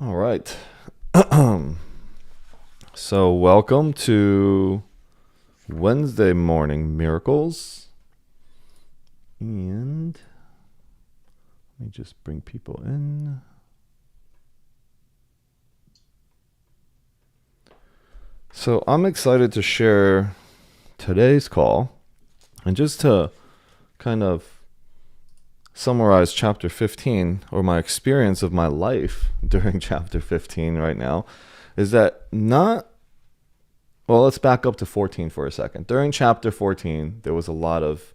All right. So, welcome to Wednesday Morning Miracles. And let me just bring people in. So, I'm excited to share today's call. And just to kind of summarize chapter 15, or my experience of my life during chapter 15 right now, is that let's back up to 14 for a second. During chapter 14, there was a lot of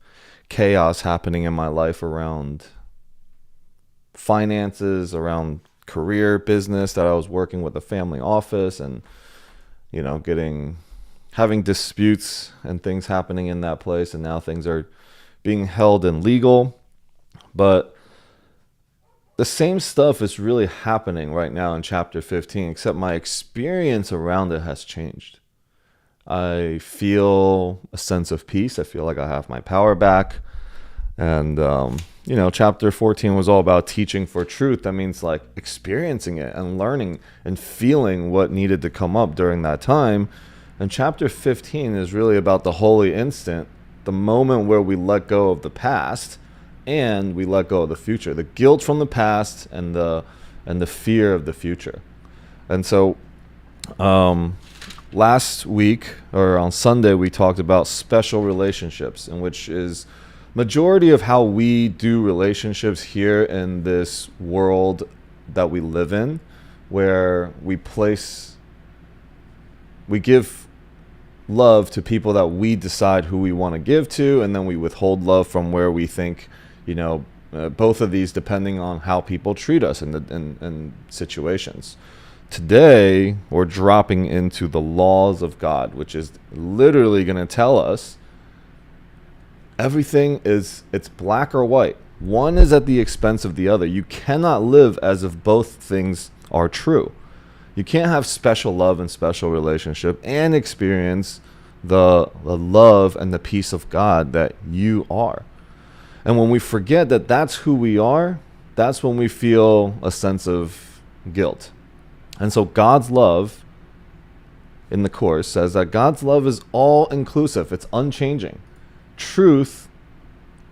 chaos happening in my life around finances, around career, business, that I was working with a family office and, having disputes and things happening in that place. And now things are being held in legal. But the same stuff is really happening right now in chapter 15, except my experience around it has changed. I feel a sense of peace. I feel like I have my power back. And, chapter 14 was all about teaching for truth. That means like experiencing it and learning and feeling what needed to come up during that time. And chapter 15 is really about the holy instant, the moment where we let go of the past and we let go of the future, the guilt from the past and the fear of the future. And so, last week, or on Sunday, we talked about special relationships, in which is majority of how we do relationships here in this world that we live in, where we give love to people that we decide who we want to give to, and then we withhold love from where we think, both of these depending on how people treat us in situations. Today, we're dropping into the laws of God, which is literally going to tell us it's black or white. One is at the expense of the other. You cannot live as if both things are true. You can't have special love and special relationship and experience the love and the peace of God that you are. And when we forget that that's who we are, that's when we feel a sense of guilt. And so God's love in the Course says that God's love is all inclusive. It's unchanging. Truth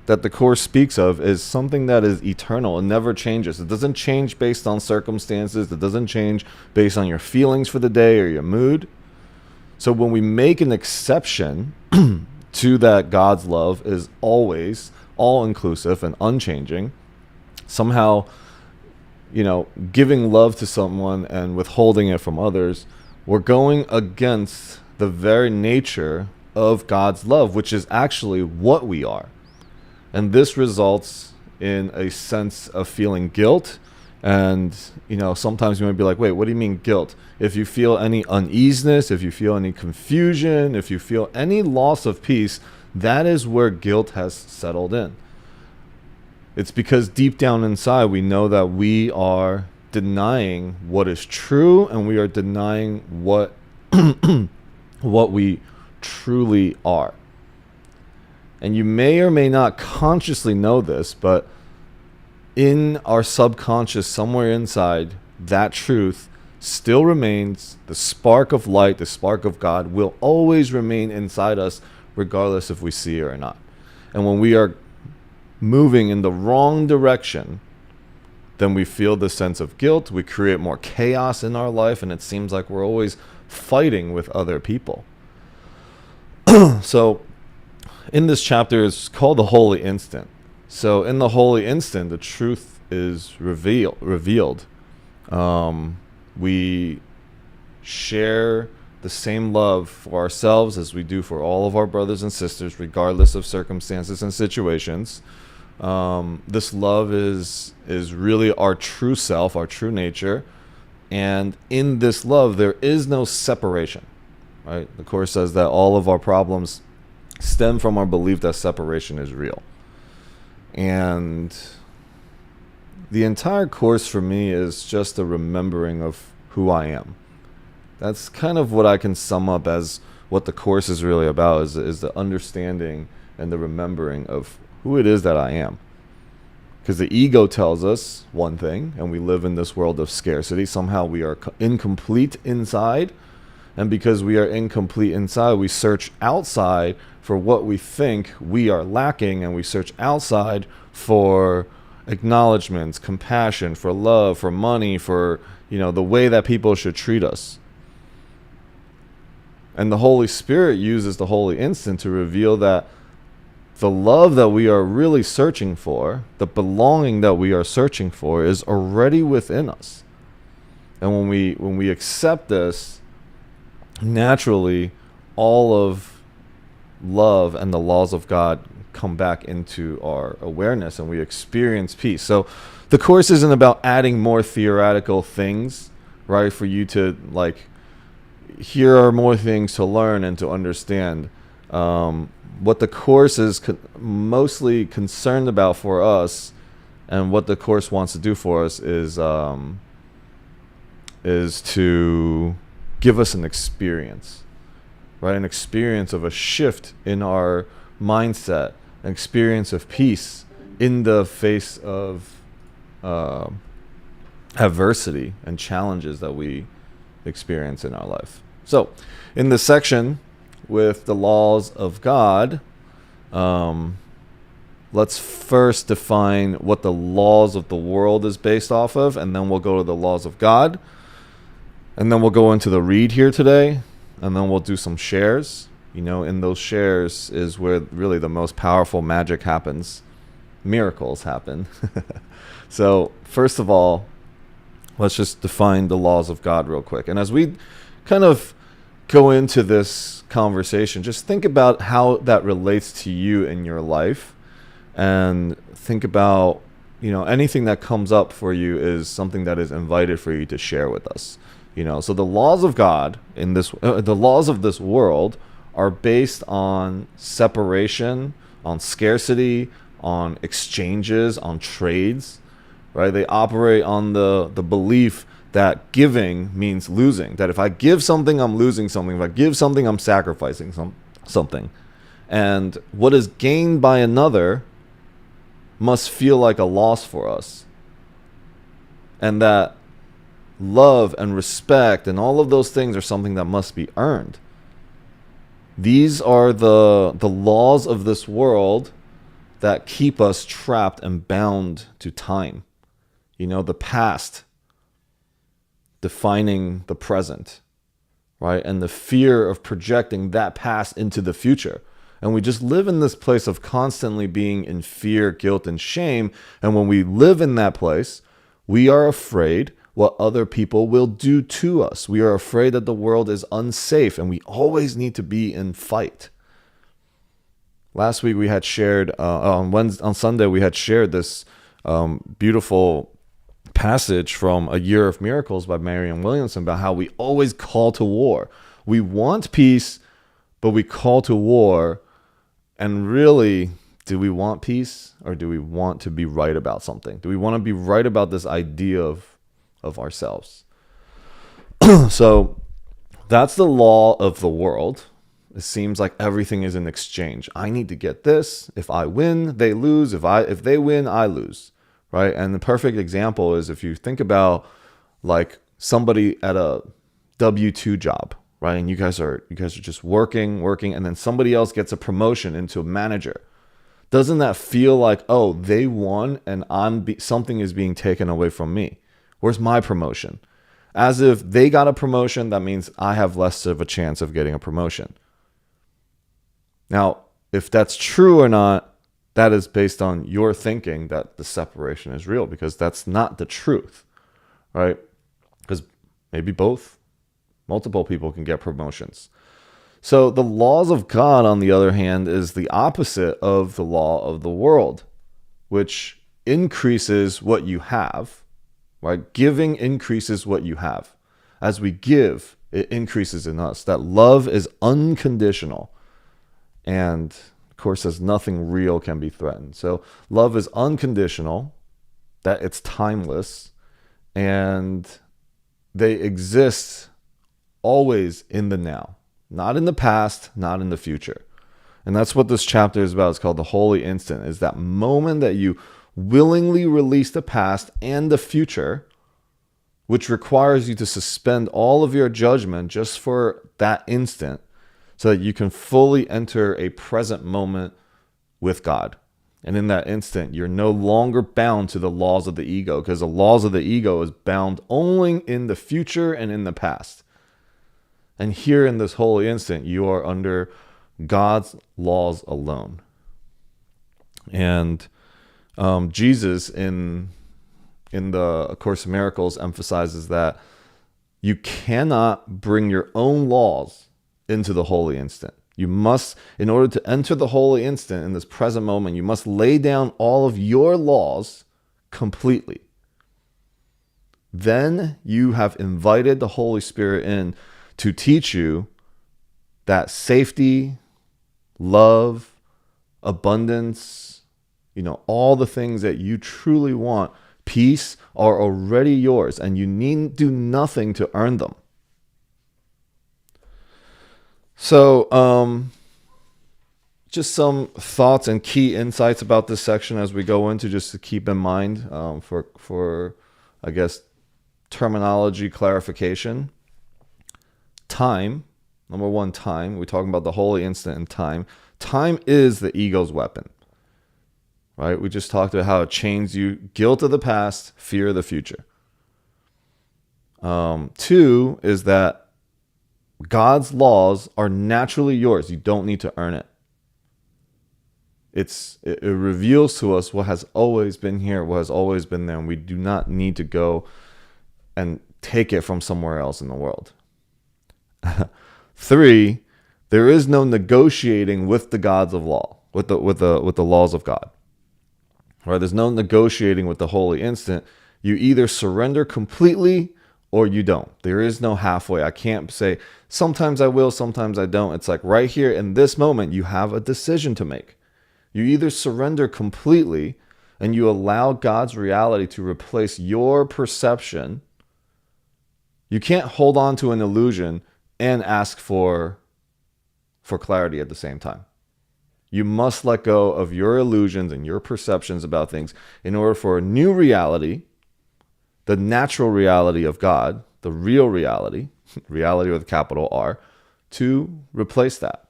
that the Course speaks of is something that is eternal and never changes. It doesn't change based on circumstances. It doesn't change based on your feelings for the day or your mood. So when we make an exception to that God's love is always all-inclusive and unchanging, somehow, giving love to someone and withholding it from others, we're going against the very nature of God's love, which is actually what we are. And this results in a sense of feeling guilt. And, sometimes you might be like, wait, what do you mean guilt? If you feel any uneasiness, if you feel any confusion, if you feel any loss of peace, that is where guilt has settled in. It's because deep down inside, we know that we are denying what is true, and we are denying what we truly are. And you may or may not consciously know this, but in our subconscious, somewhere inside, that truth still remains. The spark of light, the spark of God will always remain inside us, regardless if we see it or not. And when we are moving in the wrong direction, then we feel the sense of guilt. We create more chaos in our life, and it seems like we're always fighting with other people. So in this chapter, it's called the Holy Instant. So in the Holy Instant, the truth is revealed. We share the same love for ourselves as we do for all of our brothers and sisters, regardless of circumstances and situations. This love is really our true self, our true nature. And in this love, there is no separation. Right? The Course says that all of our problems stem from our belief that separation is real. And the entire Course for me is just a remembering of who I am. That's kind of what I can sum up as what the Course is really about, is the understanding and the remembering of who it is that I am. Because the ego tells us one thing, and we live in this world of scarcity. Somehow we are incomplete inside. And because we are incomplete inside, we search outside for what we think we are lacking, and we search outside for acknowledgments, compassion, for love, for money, for, the way that people should treat us. And the Holy Spirit uses the Holy Instant to reveal that the love that we are really searching for, the belonging that we are searching for, is already within us. And when we accept this, naturally, all of love and the laws of God come back into our awareness, and we experience peace. So the course isn't about adding more theoretical things, right? For you to, here are more things to learn and to understand. What the course is mostly concerned about for us, and what the course wants to do for us, is to give us an experience, right? An experience of a shift in our mindset, an experience of peace in the face of adversity and challenges that we experience in our life. So, in this section with the laws of God, let's first define what the laws of the world is based off of, and then we'll go to the laws of God, and then we'll go into the read here today, and then we'll do some shares. In those shares is where really the most powerful magic happens. Miracles happen. So, first of all, let's just define the laws of God real quick. And as we kind of go into this conversation, just think about how that relates to you in your life, and think about, anything that comes up for you is something that is invited for you to share with us. So the laws of God in this, the laws of this world are based on separation, on scarcity, on exchanges, on trades, right? They operate on the belief that giving means losing. That if I give something, I'm losing something. If I give something, I'm sacrificing something. And what is gained by another must feel like a loss for us. And that love and respect and all of those things are something that must be earned. These are the laws of this world that keep us trapped and bound to time. The past defining the present, right? And the fear of projecting that past into the future. And we just live in this place of constantly being in fear, guilt, and shame. And when we live in that place, we are afraid what other people will do to us. We are afraid that the world is unsafe, and we always need to be in fight. Last week we had shared, on Sunday we had shared this beautiful passage from A Year of Miracles by Marianne Williamson about how we always call to war. We want peace, but we call to war. And really, do we want peace, or do we want to be right about something? Do we want to be right about this idea of ourselves? So that's the law of the world. It seems like everything is in exchange. I need to get this. If I win, they lose. If they win, I lose. Right? And the perfect example is if you think about like somebody at a W-2 job, right? And you guys are just working, and then somebody else gets a promotion into a manager. Doesn't that feel like, oh, they won and something is being taken away from me? Where's my promotion? As if they got a promotion, that means I have less of a chance of getting a promotion. Now, if that's true or not, that is based on your thinking that the separation is real, because that's not the truth, right? Because maybe multiple people can get promotions. So the laws of God, on the other hand, is the opposite of the law of the world, which increases what you have, right? Giving increases what you have. As we give, it increases in us. That love is unconditional, and of course, says nothing real can be threatened. So love is unconditional, that it's timeless, and they exist always in the now, not in the past, not in the future. And that's what this chapter is about. It's called the Holy Instant. Is that moment that you willingly release the past and the future, which requires you to suspend all of your judgment just for that instant so that you can fully enter a present moment with God. And in that instant, you're no longer bound to the laws of the ego, because the laws of the ego is bound only in the future and in the past. And here in this holy instant, you are under God's laws alone. And Jesus in the A Course in Miracles emphasizes that you cannot bring your own laws into the holy instant. You must, in order to enter the holy instant in this present moment, you must lay down all of your laws completely. Then you have invited the Holy Spirit in to teach you that safety, love, abundance, all the things that you truly want, peace, are already yours, and you need do nothing to earn them. So, just some thoughts and key insights about this section as we go into, just to keep in mind for I guess, terminology clarification. Time. Number one, time. We're talking about the holy instant and time. Time is the ego's weapon, right? We just talked about how it chains you. Guilt of the past, fear of the future. 2 is that God's laws are naturally yours. You don't need to earn it. It reveals to us what has always been here, what has always been there, and we do not need to go and take it from somewhere else in the world. 3, there is no negotiating with the gods of law, with the laws of God. Right? There's no negotiating with the holy instant. You either surrender completely or you don't. There is no halfway. I can't say, sometimes I will, sometimes I don't. It's like right here in this moment, you have a decision to make. You either surrender completely and you allow God's reality to replace your perception. You can't hold on to an illusion and ask for clarity at the same time. You must let go of your illusions and your perceptions about things in order for a new reality, the natural reality of God, the real reality, reality with a capital R, to replace that.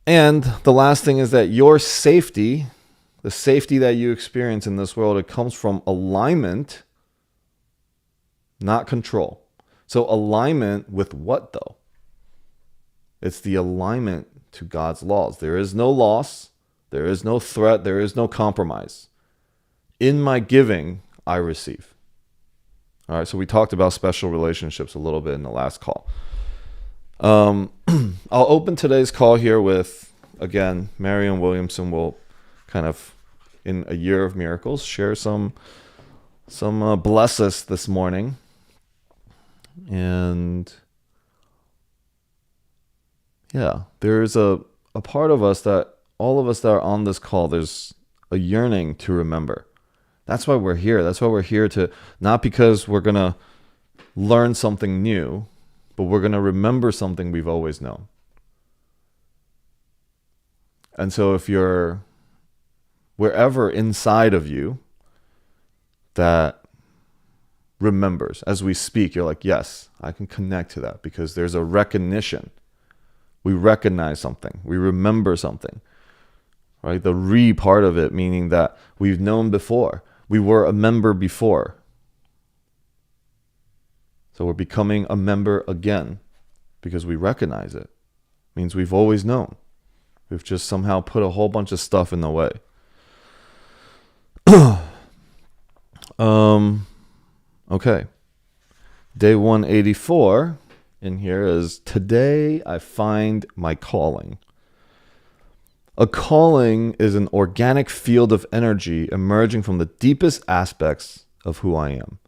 And the last thing is that your safety, the safety that you experience in this world, it comes from alignment, not control. So alignment with what though? It's the alignment to God's laws. There is no loss, there is no threat, there is no compromise. In my giving, I receive. All right, so we talked about special relationships a little bit in the last call. I'll open today's call here with, again, Marianne Williamson will kind of, in a year of miracles, share some bless us this morning. And yeah, there's a part of us that, all of us that are on this call, there's a yearning to remember. That's why we're here. That's why we're here to, not because we're going to learn something new, but we're going to remember something we've always known. And so if you're wherever inside of you that remembers, as we speak, you're like, yes, I can connect to that, because there's a recognition. We recognize something. We remember something. Right? The part of it, meaning that we've known before. We were a member before. So we're becoming a member again because we recognize it. It means we've always known. We've just somehow put a whole bunch of stuff in the way. Okay. Day 184 in here is, today I find my calling. A calling is an organic field of energy emerging from the deepest aspects of who I am.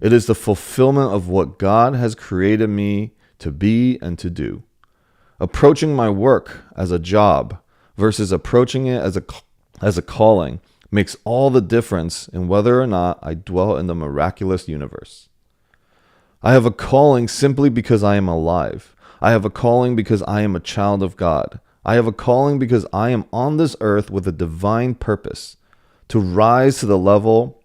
It is the fulfillment of what God has created me to be and to do. Approaching my work as a job versus approaching it as a calling makes all the difference in whether or not I dwell in the miraculous universe. I have a calling simply because I am alive. I have a calling because I am a child of God. I have a calling because I am on this earth with a divine purpose to rise to the level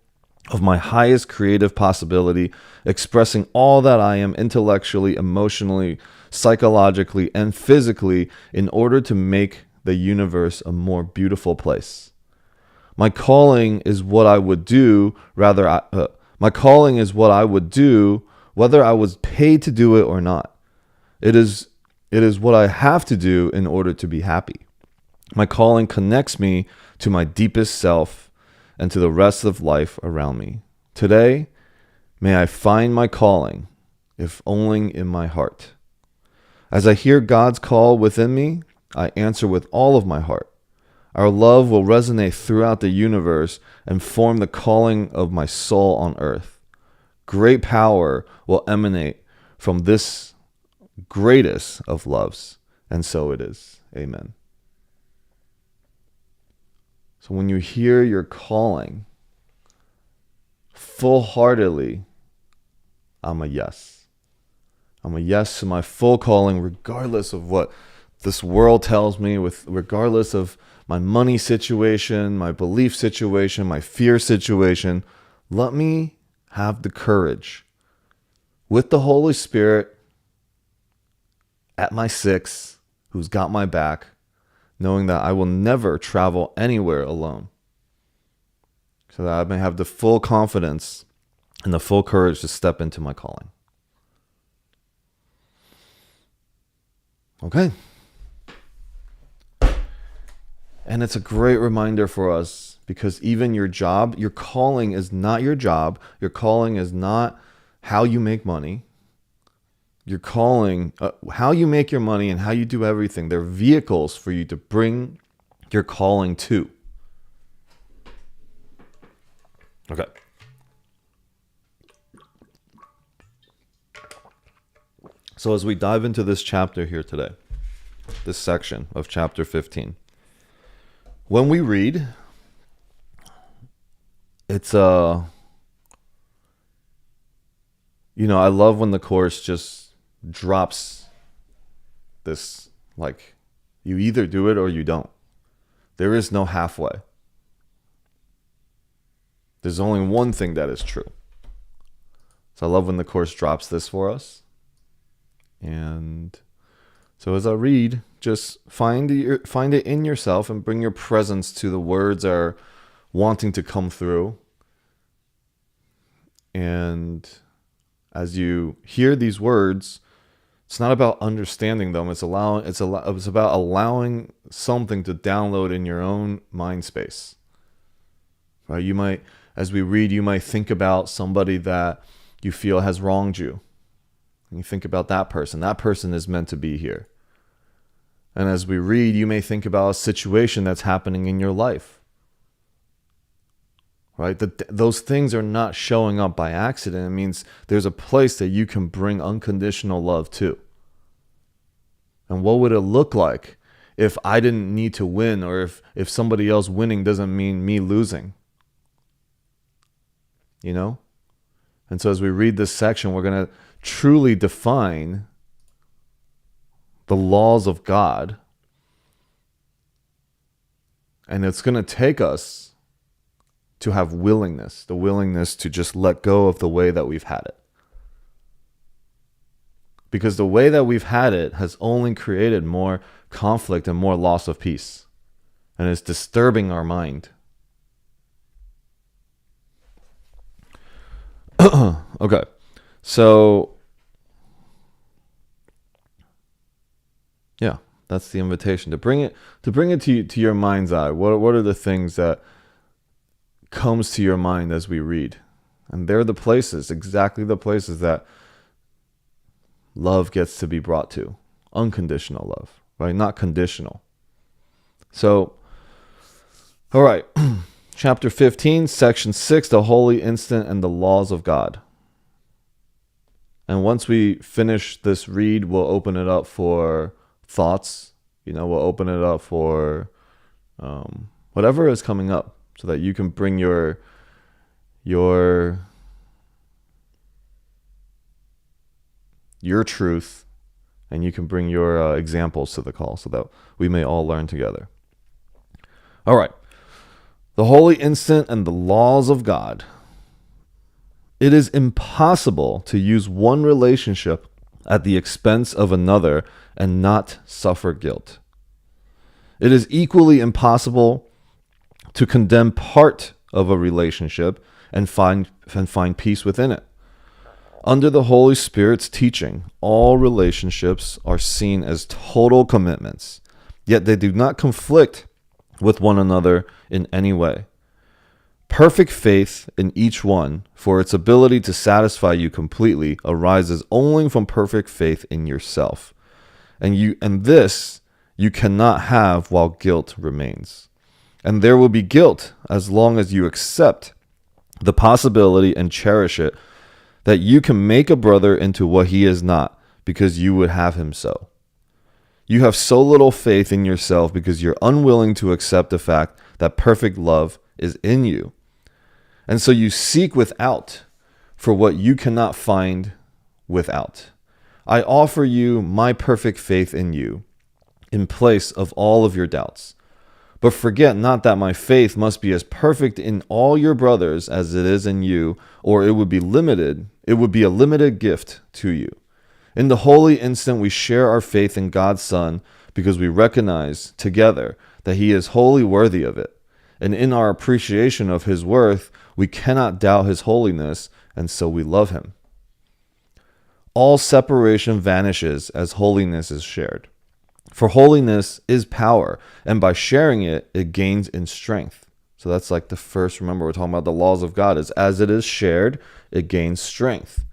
of my highest creative possibility, expressing all that I am intellectually, emotionally, psychologically, and physically in order to make the universe a more beautiful place. My calling is what I would do, my calling is what I would do, whether I was paid to do it or not. It is what I have to do in order to be happy. My calling connects me to my deepest self and to the rest of life around me. Today, may I find my calling, if only in my heart. As I hear God's call within me, I answer with all of my heart. Our love will resonate throughout the universe and form the calling of my soul on earth. Great power will emanate from this greatest of loves, and so it is. Amen. So when you hear your calling, full-heartedly, I'm a yes. I'm a yes to my full calling, regardless of what this world tells me, regardless of my money situation, my belief situation, my fear situation. Let me have the courage with the Holy Spirit at my six, who's got my back, knowing that I will never travel anywhere alone, so that I may have the full confidence and the full courage to step into my calling. Okay. And it's a great reminder for us, because even your job, your calling is not your job. Your calling is not how you make money. Your calling, how you make your money and how you do everything, they're vehicles for you to bring your calling to. Okay. So as we dive into this chapter here today, this section of chapter 15, when we read, it's I love when the Course just drops this, like, you either do it or you don't. There is no halfway. There's only one thing that is true. So I love when the Course drops this for us. And so as I read, just find it in yourself and bring your presence to the words that are wanting to come through. And as you hear these words, it's not about understanding them. It's about allowing something to download in your own mind space. Right? You might, as we read, you might think about somebody that you feel has wronged you. And you think about that person. That person is meant to be here. And as we read, you may think about a situation that's happening in your life. Right? Those things are not showing up by accident. It means there's a place that you can bring unconditional love to. And what would it look like if I didn't need to win, or if somebody else winning doesn't mean me losing? You know? And so as we read this section, we're going to truly define the laws of God. And it's going to take us to have willingness, the willingness to just let go of the way that we've had it. Because the way that we've had it has only created more conflict and more loss of peace. And it's disturbing our mind. Okay. So, yeah, that's the invitation to bring it to your mind's eye. What are the things that comes to your mind as we read? And they're the places, exactly the places that love gets to be brought to. Unconditional love, right? Not conditional. So, all right. Chapter 15, section 6, the holy instant and the laws of God. And once we finish this read, we'll open it up for thoughts. We'll open it up for whatever is coming up, so that you can bring your truth, and you can bring your examples to the call, so that we may all learn together. All right. The holy instant and the laws of God. It is impossible to use one relationship at the expense of another and not suffer guilt. It is equally impossible to condemn part of a relationship and find peace within it. Under the Holy Spirit's teaching, all relationships are seen as total commitments, yet they do not conflict with one another in any way. Perfect faith in each one, for its ability to satisfy you completely, arises only from perfect faith in yourself. And this you cannot have while guilt remains. And there will be guilt as long as you accept the possibility and cherish it that you can make a brother into what he is not because you would have him so. You have so little faith in yourself because you're unwilling to accept the fact that perfect love is in you. And so you seek without for what you cannot find without. I offer you my perfect faith in you in place of all of your doubts. But forget not that my faith must be as perfect in all your brothers as it is in you, or it would be limited. It would be a limited gift to you. In the holy instant, we share our faith in God's Son because we recognize together that he is wholly worthy of it. And in our appreciation of his worth, we cannot doubt his holiness, and so we love him. All separation vanishes as holiness is shared. For holiness is power, and by sharing it, it gains in strength. So that's like the first, remember, we're talking about the laws of God, is as it is shared, it gains strength.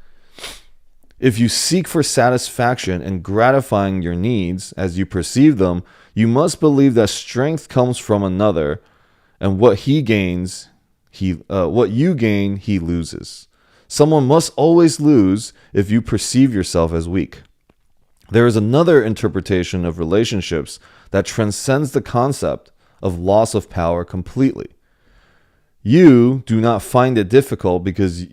If you seek for satisfaction in gratifying your needs as you perceive them, you must believe that strength comes from another, and what you gain, he loses. Someone must always lose if you perceive yourself as weak. There is another interpretation of relationships that transcends the concept of loss of power completely. You do not find it difficult because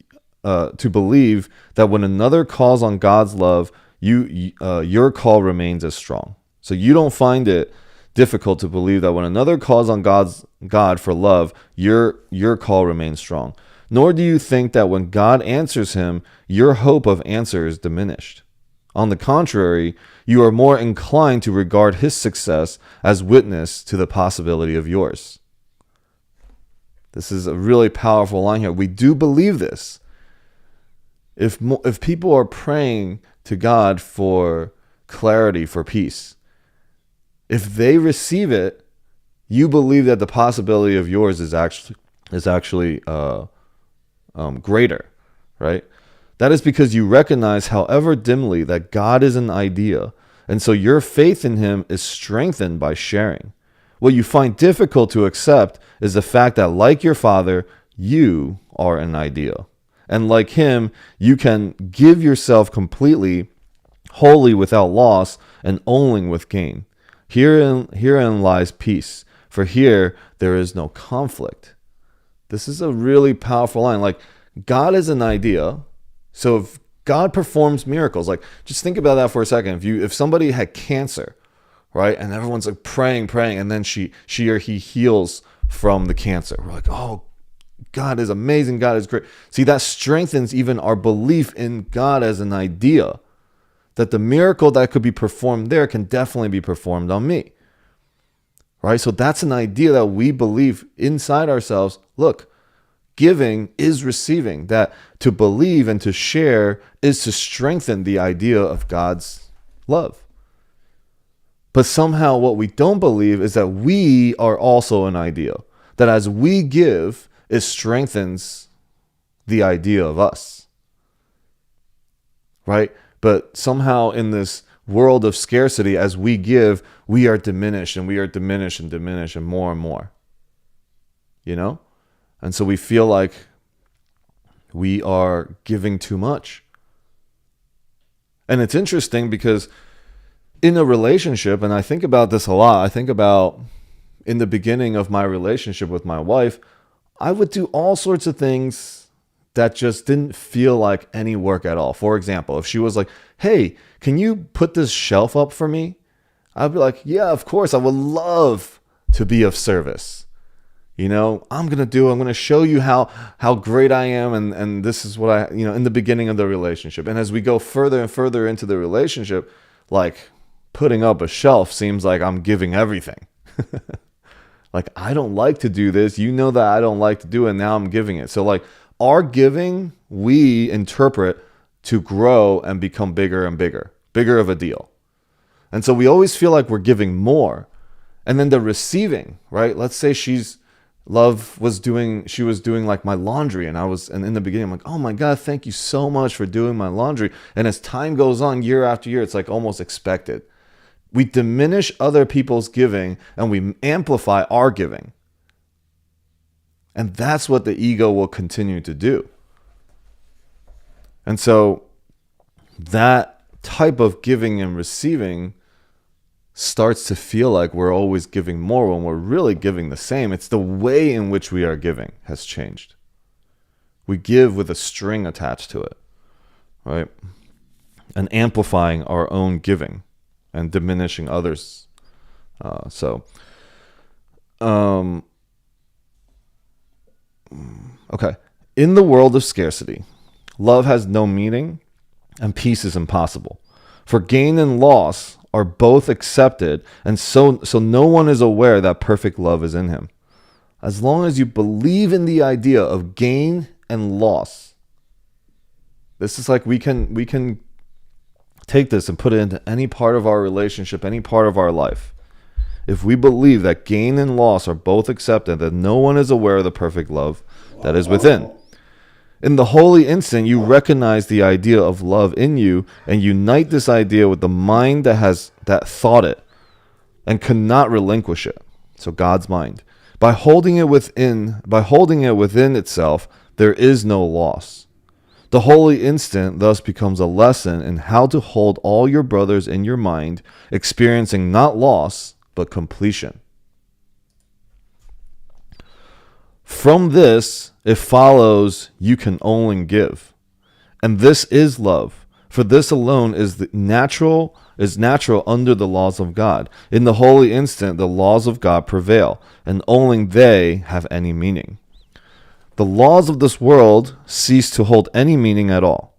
to believe that when another calls on God's love, your call remains as strong. So you don't find it difficult to believe that when another calls on God for love, your call remains strong. Nor do you think that when God answers him, your hope of answer is diminished. On the contrary, you are more inclined to regard his success as witness to the possibility of yours. This is a really powerful line here. We do believe this. If people are praying to God for clarity, for peace, if they receive it, you believe that the possibility of yours is actually greater, right? That is because you recognize, however dimly, that God is an idea, and so your faith in him is strengthened by sharing. What you find difficult to accept is the fact that, like your Father, you are an idea. And like him, you can give yourself completely, wholly without loss, and only with gain. Herein lies peace, for here there is no conflict. This is a really powerful line. Like, God is an idea. So if God performs miracles, like, just think about that for a second. If somebody had cancer, right, and everyone's like praying, and then she or he heals from the cancer, we're like, oh, God is amazing, God is great. See, that strengthens even our belief in God as an idea, that the miracle that could be performed there can definitely be performed on me, right? So that's an idea that we believe inside ourselves. Look, giving is receiving. That to believe and to share is to strengthen the idea of God's love. But somehow what we don't believe is that we are also an idea. That as we give, it strengthens the idea of us. Right? But somehow in this world of scarcity, as we give, we are diminished and we are diminished and more. You know? And so we feel like we are giving too much. And it's interesting because in a relationship, and I think about this a lot, I think about in the beginning of my relationship with my wife, I would do all sorts of things that just didn't feel like any work at all. For example, if she was like, hey, can you put this shelf up for me? I'd be like, yeah, of course, I would love to be of service. I'm going to show you how great I am. And this is what in the beginning of the relationship. And as we go further and further into the relationship, like putting up a shelf seems like I'm giving everything. Like, I don't like to do this. You know that I don't like to do it. And now I'm giving it. So like our giving, we interpret to grow and become bigger and bigger of a deal. And so we always feel like we're giving more. And then the receiving, right? Let's say she was doing like my laundry, and in the beginning I'm like, oh my God, thank you so much for doing my laundry. And as time goes on, year after year, it's like almost expected. We diminish other people's giving and we amplify our giving. And that's what the ego will continue to do. And so that type of giving and receiving starts to feel like we're always giving more when we're really giving the same. It's the way in which we are giving has changed. We give with a string attached to it, right? And amplifying our own giving and diminishing others. Okay. In the world of scarcity, love has no meaning and peace is impossible. For gain and loss are both accepted, and so no one is aware that perfect love is in him. As long as you believe in the idea of gain and loss, this is like we can take this and put it into any part of our relationship, any part of our life. If we believe that gain and loss are both accepted, that no one is aware of the perfect love that is within. In the holy instant, you recognize the idea of love in you and unite this idea with the mind that thought it and cannot relinquish it. So God's mind. By holding it within itself, there is no loss. The holy instant thus becomes a lesson in how to hold all your brothers in your mind, experiencing not loss, but completion. From this, it follows you can only give. And this is love, for this alone is natural under the laws of God. In the holy instant, the laws of God prevail, and only they have any meaning. The laws of this world cease to hold any meaning at all.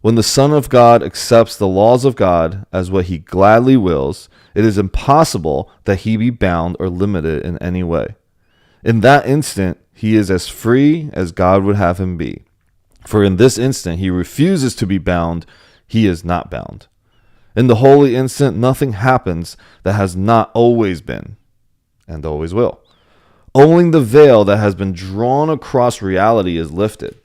When the Son of God accepts the laws of God as what he gladly wills, it is impossible that he be bound or limited in any way. In that instant, he is as free as God would have him be. For in this instant, he refuses to be bound. He is not bound. In the holy instant, nothing happens that has not always been and always will. Only the veil that has been drawn across reality is lifted.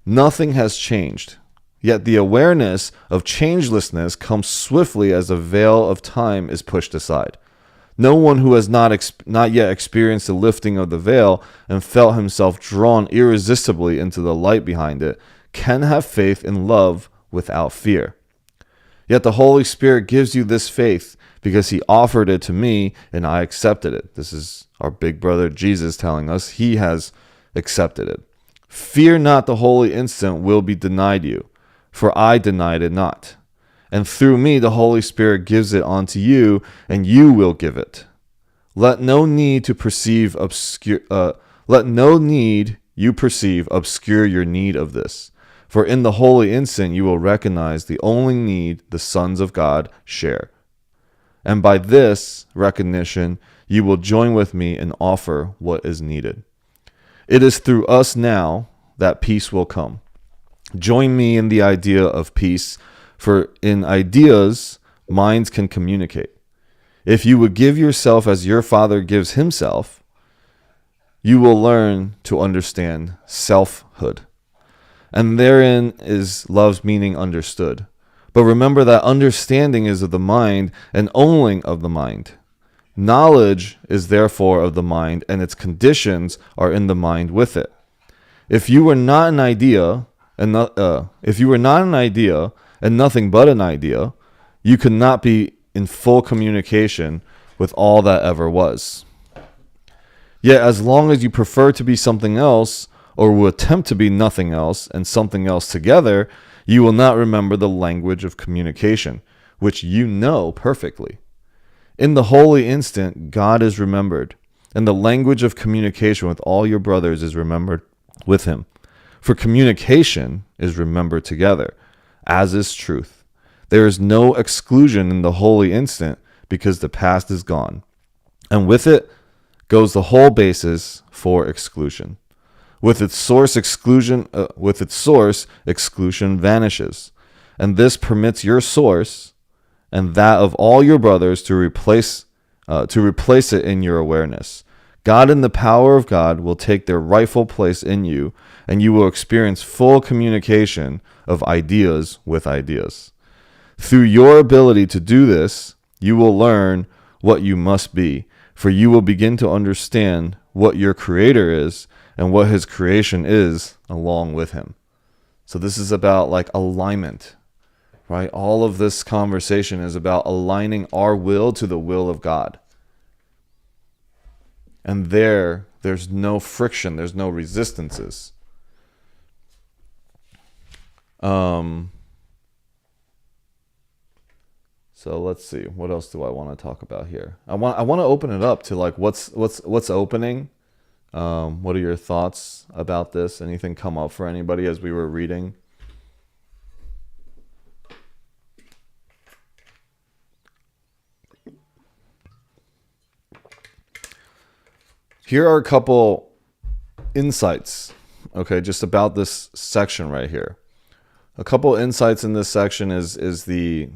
Nothing has changed. Yet the awareness of changelessness comes swiftly as a veil of time is pushed aside. No one who has not yet experienced the lifting of the veil and felt himself drawn irresistibly into the light behind it can have faith in love without fear. Yet the Holy Spirit gives you this faith because he offered it to me and I accepted it. This is our big brother Jesus telling us he has accepted it. Fear not, the holy instant will be denied you, for I denied it not. And through me the Holy Spirit gives it unto you, and you will give it. Let no need you perceive obscure your need of this. For in the holy instant you will recognize the only need the sons of God share. And by this recognition you will join with me and offer what is needed. It is through us now that peace will come. Join me in the idea of peace, for in ideas minds can communicate. If you would give yourself as your Father gives himself, you will learn to understand selfhood. And therein is love's meaning understood. But remember that understanding is of the mind and only of the mind. Knowledge is therefore of the mind, and its conditions are in the mind with it. If you were not an idea, and nothing but an idea, you could not be in full communication with all that ever was. Yet as long as you prefer to be something else, or will attempt to be nothing else and something else together, you will not remember the language of communication, which you know perfectly. In the holy instant, God is remembered, and the language of communication with all your brothers is remembered with him. For communication is remembered together, as is truth. There is no exclusion in the holy instant because the past is gone, and with it goes the whole basis for exclusion. With its source, exclusion vanishes, and this permits your source and that of all your brothers to replace it in your awareness. God and the power of God will take their rightful place in you, and you will experience full communication of ideas with ideas. Through your ability to do this, you will learn what you must be, for you will begin to understand what your Creator is and what His creation is along with Him. So this is about like alignment, right? All of this conversation is about aligning our will to the will of God. And there's no friction, there's no resistances. So let's see, what else do I want to talk about here? I want to open it up to like what's opening. What are your thoughts about this? Anything come up for anybody as we were reading? Here are a couple insights, okay, just about this section right here. A couple insights in this section is the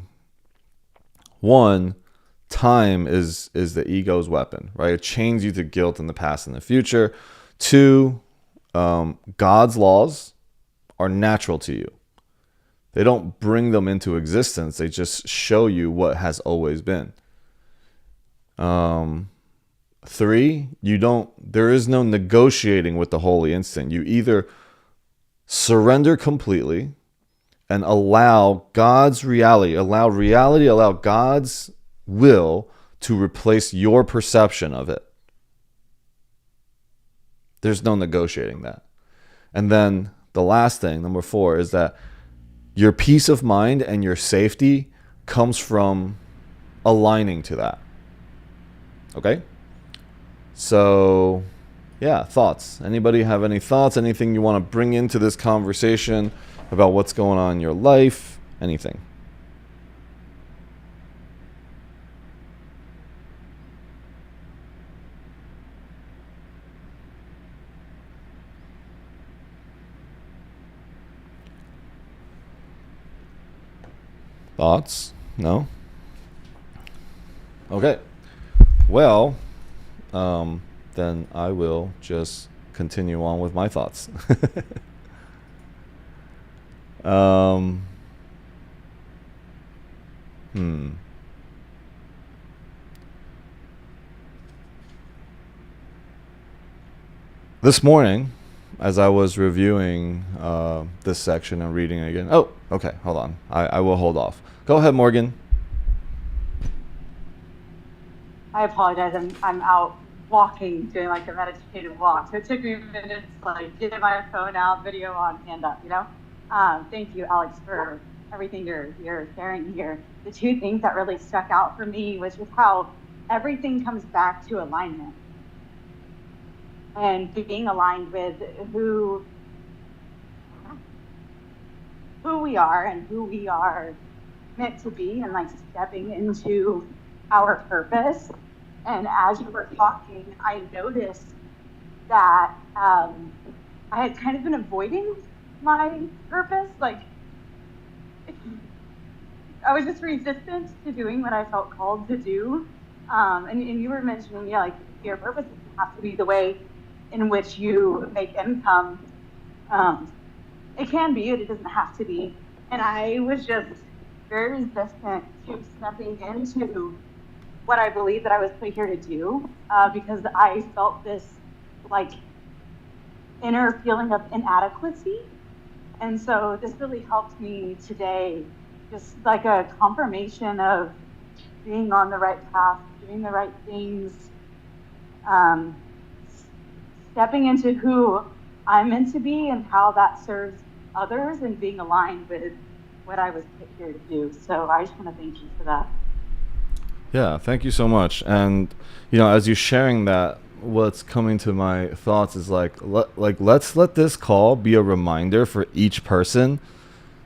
one, time is the ego's weapon, right? It chains you to guilt in the past and the future. Two, God's laws are natural to you. They don't bring them into existence. They just show you what has always been. Three, there is no negotiating with the holy instant. You either surrender completely and allow God's reality, allow God's will to replace your perception of it. There's no negotiating that. And then the last thing, number 4, is that your peace of mind and your safety comes from aligning to that. Okay? So, yeah, thoughts. Anybody have any thoughts? Anything you want to bring into this conversation about what's going on in your life? Anything? Thoughts? No? Okay. Well, then I will just continue on with my thoughts. This morning, as I was reviewing this section and reading it again. Oh, okay, hold on. I will hold off. Go ahead, Morgan. I apologize. I'm out walking, doing like a meditative walk. So it took me minutes to like get my phone out, video on, hand up, you know? Thank you, Alex, for everything you're sharing here. The two things that really stuck out for me was just how everything comes back to alignment. And being aligned with who we are and who we are meant to be, and like stepping into our purpose. And as you were talking, I noticed that I had kind of been avoiding my purpose. Like, I was just resistant to doing what I felt called to do. And you were mentioning, yeah, like your purpose doesn't have to be the way in which you make income. It can be, but it doesn't have to be. And I was just very resistant to stepping into what I believed that I was put here to do, because I felt this like inner feeling of inadequacy. And so this really helped me today, just like a confirmation of being on the right path, doing the right things, stepping into who I'm meant to be and how that serves others, and being aligned with what I was put here to do. So I just want to thank you for that. Yeah, thank you so much. And, you know, as you're sharing that, what's coming to my thoughts is let's let this call be a reminder for each person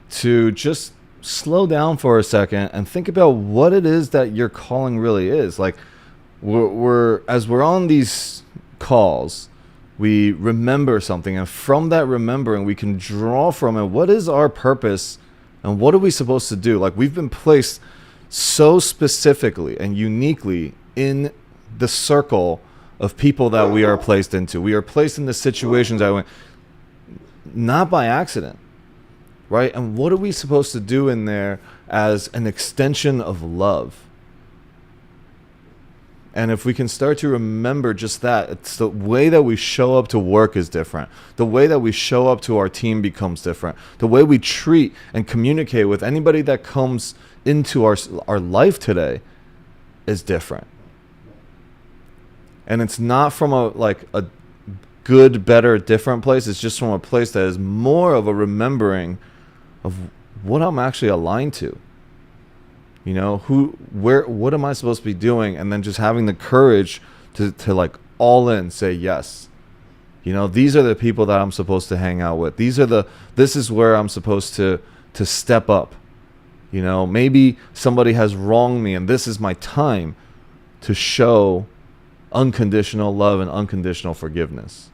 to just slow down for a second and think about what it is that your calling really is. Like we're as we're on these calls, we remember something, and from that remembering, we can draw from it what is our purpose and what are we supposed to do. Like we've been placed so specifically and uniquely in the circle of people that we are placed into. We are placed in the situations that we not by accident, right? And what are we supposed to do in there as an extension of love? And if we can start to remember just that, it's the way that we show up to work is different. The way that we show up to our team becomes different. The way we treat and communicate with anybody that comes into our life today is different. And it's not from a good, better, different place. It's just from a place that is more of a remembering of what I'm actually aligned to. You know, what am I supposed to be doing? And then just having the courage to like all in say yes. You know, these are the people that I'm supposed to hang out with. This is where I'm supposed to step up. You know, maybe somebody has wronged me and this is my time to show unconditional love and unconditional forgiveness.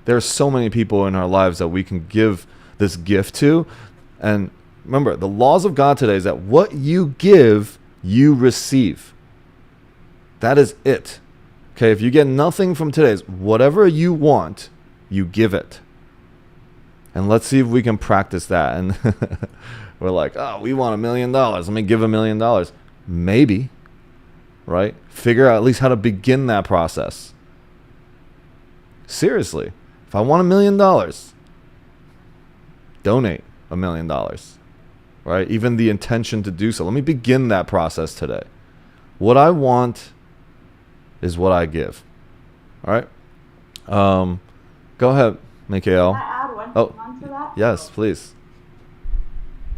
There are so many people in our lives that we can give this gift to. And remember, the laws of God today is that what you give, you receive. That is it. Okay, if you get nothing from today's, whatever you want, you give it. And let's see if we can practice that. And we're like, oh, we want $1 million. Let me give $1 million. Maybe, right? Figure out at least how to begin that process. Seriously, if I want $1 million, donate $1 million. Right? Even the intention to do so. Let me begin that process today. What I want is what I give. All right? Go ahead, Mikhail. Can I add one thing onto that? Yes, please.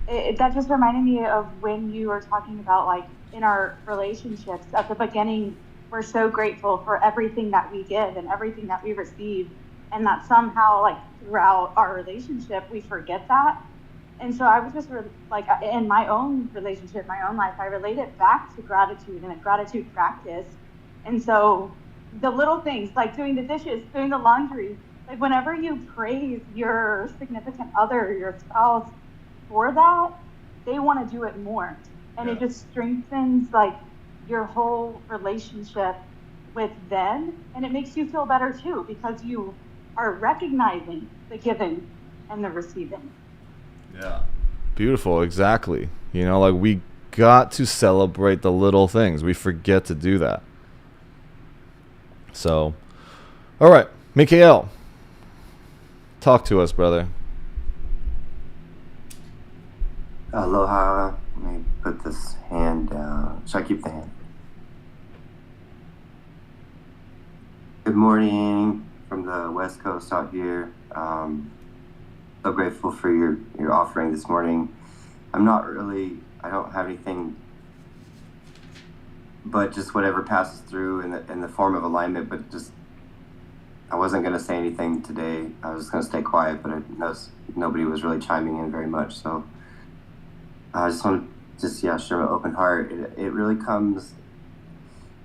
That just reminded me of when you were talking about, like, in our relationships at the beginning, we're so grateful for everything that we give and everything that we receive, and that somehow, like, throughout our relationship, we forget that. And so I was just like, in my own relationship, my own life, I relate it back to gratitude and a gratitude practice. And so the little things like doing the dishes, doing the laundry, like whenever you praise your significant other, your spouse for that, they want to do it more. And it just strengthens like your whole relationship with them. And it makes you feel better too, because you are recognizing the giving and the receiving. Yeah. Beautiful, exactly. You know, like we got to celebrate the little things. We forget to do that. So, all right, Mikhail, talk to us, brother. Aloha. Let me put this hand down. Should I keep the hand? Good morning from the West Coast out here. So grateful for your offering this morning. I don't have anything but just whatever passes through in the form of alignment, but just I wasn't going to say anything today. I was going to stay quiet, but I noticed nobody was really chiming in very much. So I just want to share my open heart. It really comes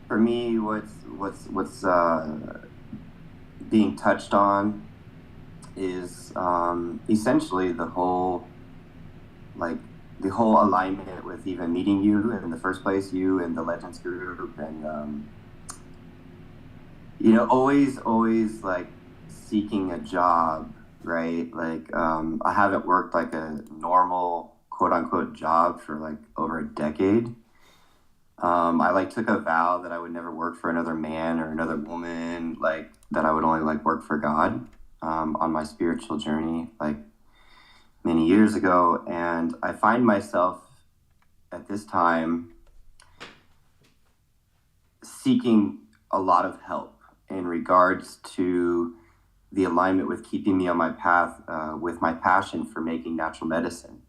for me. What's being touched on is essentially the whole alignment with even meeting you in the first place, you and the Legends group, and always like seeking a job, right? Like I haven't worked like a normal quote unquote job for like over a decade. I like took a vow that I would never work for another man or another woman, like that I would only like work for God. On my spiritual journey, like many years ago. And I find myself at this time seeking a lot of help in regards to the alignment with keeping me on my path with my passion for making natural medicine.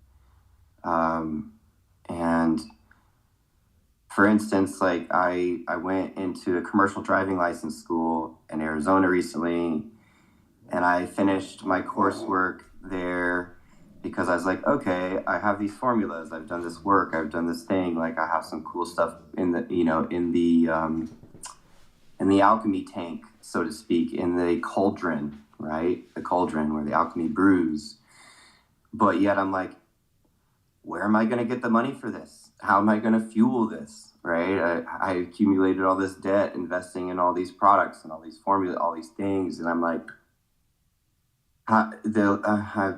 And for instance, like I went into a commercial driving license school in Arizona recently, and I finished my coursework there because I was like, okay, I have these formulas, I've done this work, I've done this thing, like I have some cool stuff in the, in the alchemy tank, so to speak, in the cauldron, right? The cauldron where the alchemy brews. But yet I'm like, where am I going to get the money for this? How am I going to fuel this? Right? I accumulated all this debt investing in all these products and all these formulas, all these things. And I'm like,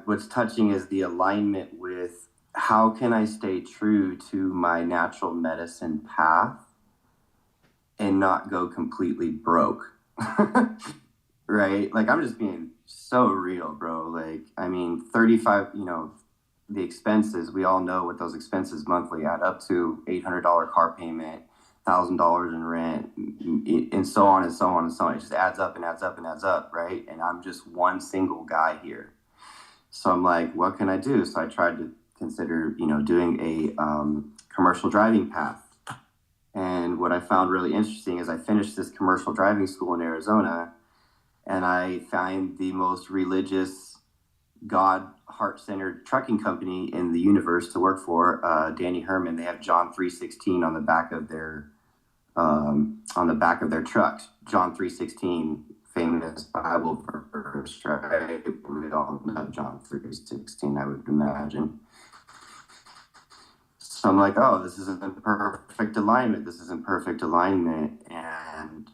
what's touching is the alignment with how can I stay true to my natural medicine path and not go completely broke. Right? Like, I'm just being so real, bro. Like, I mean, 35, the expenses, we all know what those expenses monthly add up to: $800 car payment, $1,000 in rent, and so on and so on and so on. It just adds up and adds up and adds up, right? And I'm just one single guy here. So I'm like, what can I do? So I tried to consider, doing a commercial driving path. And what I found really interesting is I finished this commercial driving school in Arizona, and I find the most religious, God heart-centered trucking company in the universe to work for, Danny Herman. They have John 3:16 on the back of their trucks. John 3:16, famous Bible verse, right? We all know John 3:16, I would imagine. So I'm like, oh, this is in perfect alignment. This is in perfect alignment, and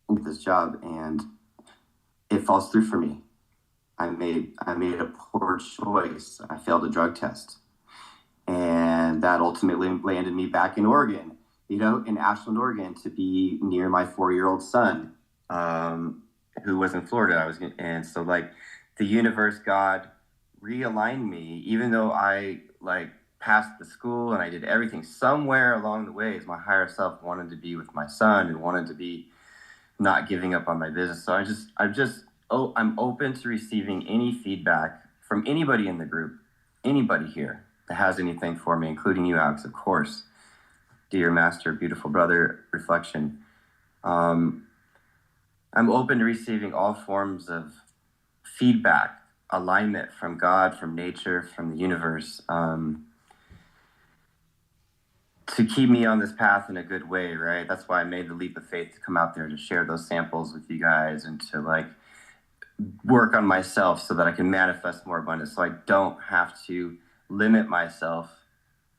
this job, and it falls through for me. I made a poor choice. I failed a drug test, and that ultimately landed me back in Oregon, in Ashland, Oregon, to be near my 4-year-old son, who was in Florida. And so like the universe, God realigned me, even though I like passed the school and I did everything. Somewhere along the way, my higher self wanted to be with my son and wanted to be not giving up on my business. So I'm open to receiving any feedback from anybody in the group, anybody here that has anything for me, including you, Alex, of course. Dear master, beautiful brother, reflection. I'm open to receiving all forms of feedback, alignment from God, from nature, from the universe, to keep me on this path in a good way, right? That's why I made the leap of faith to come out there to share those samples with you guys and to like work on myself so that I can manifest more abundance, so I don't have to limit myself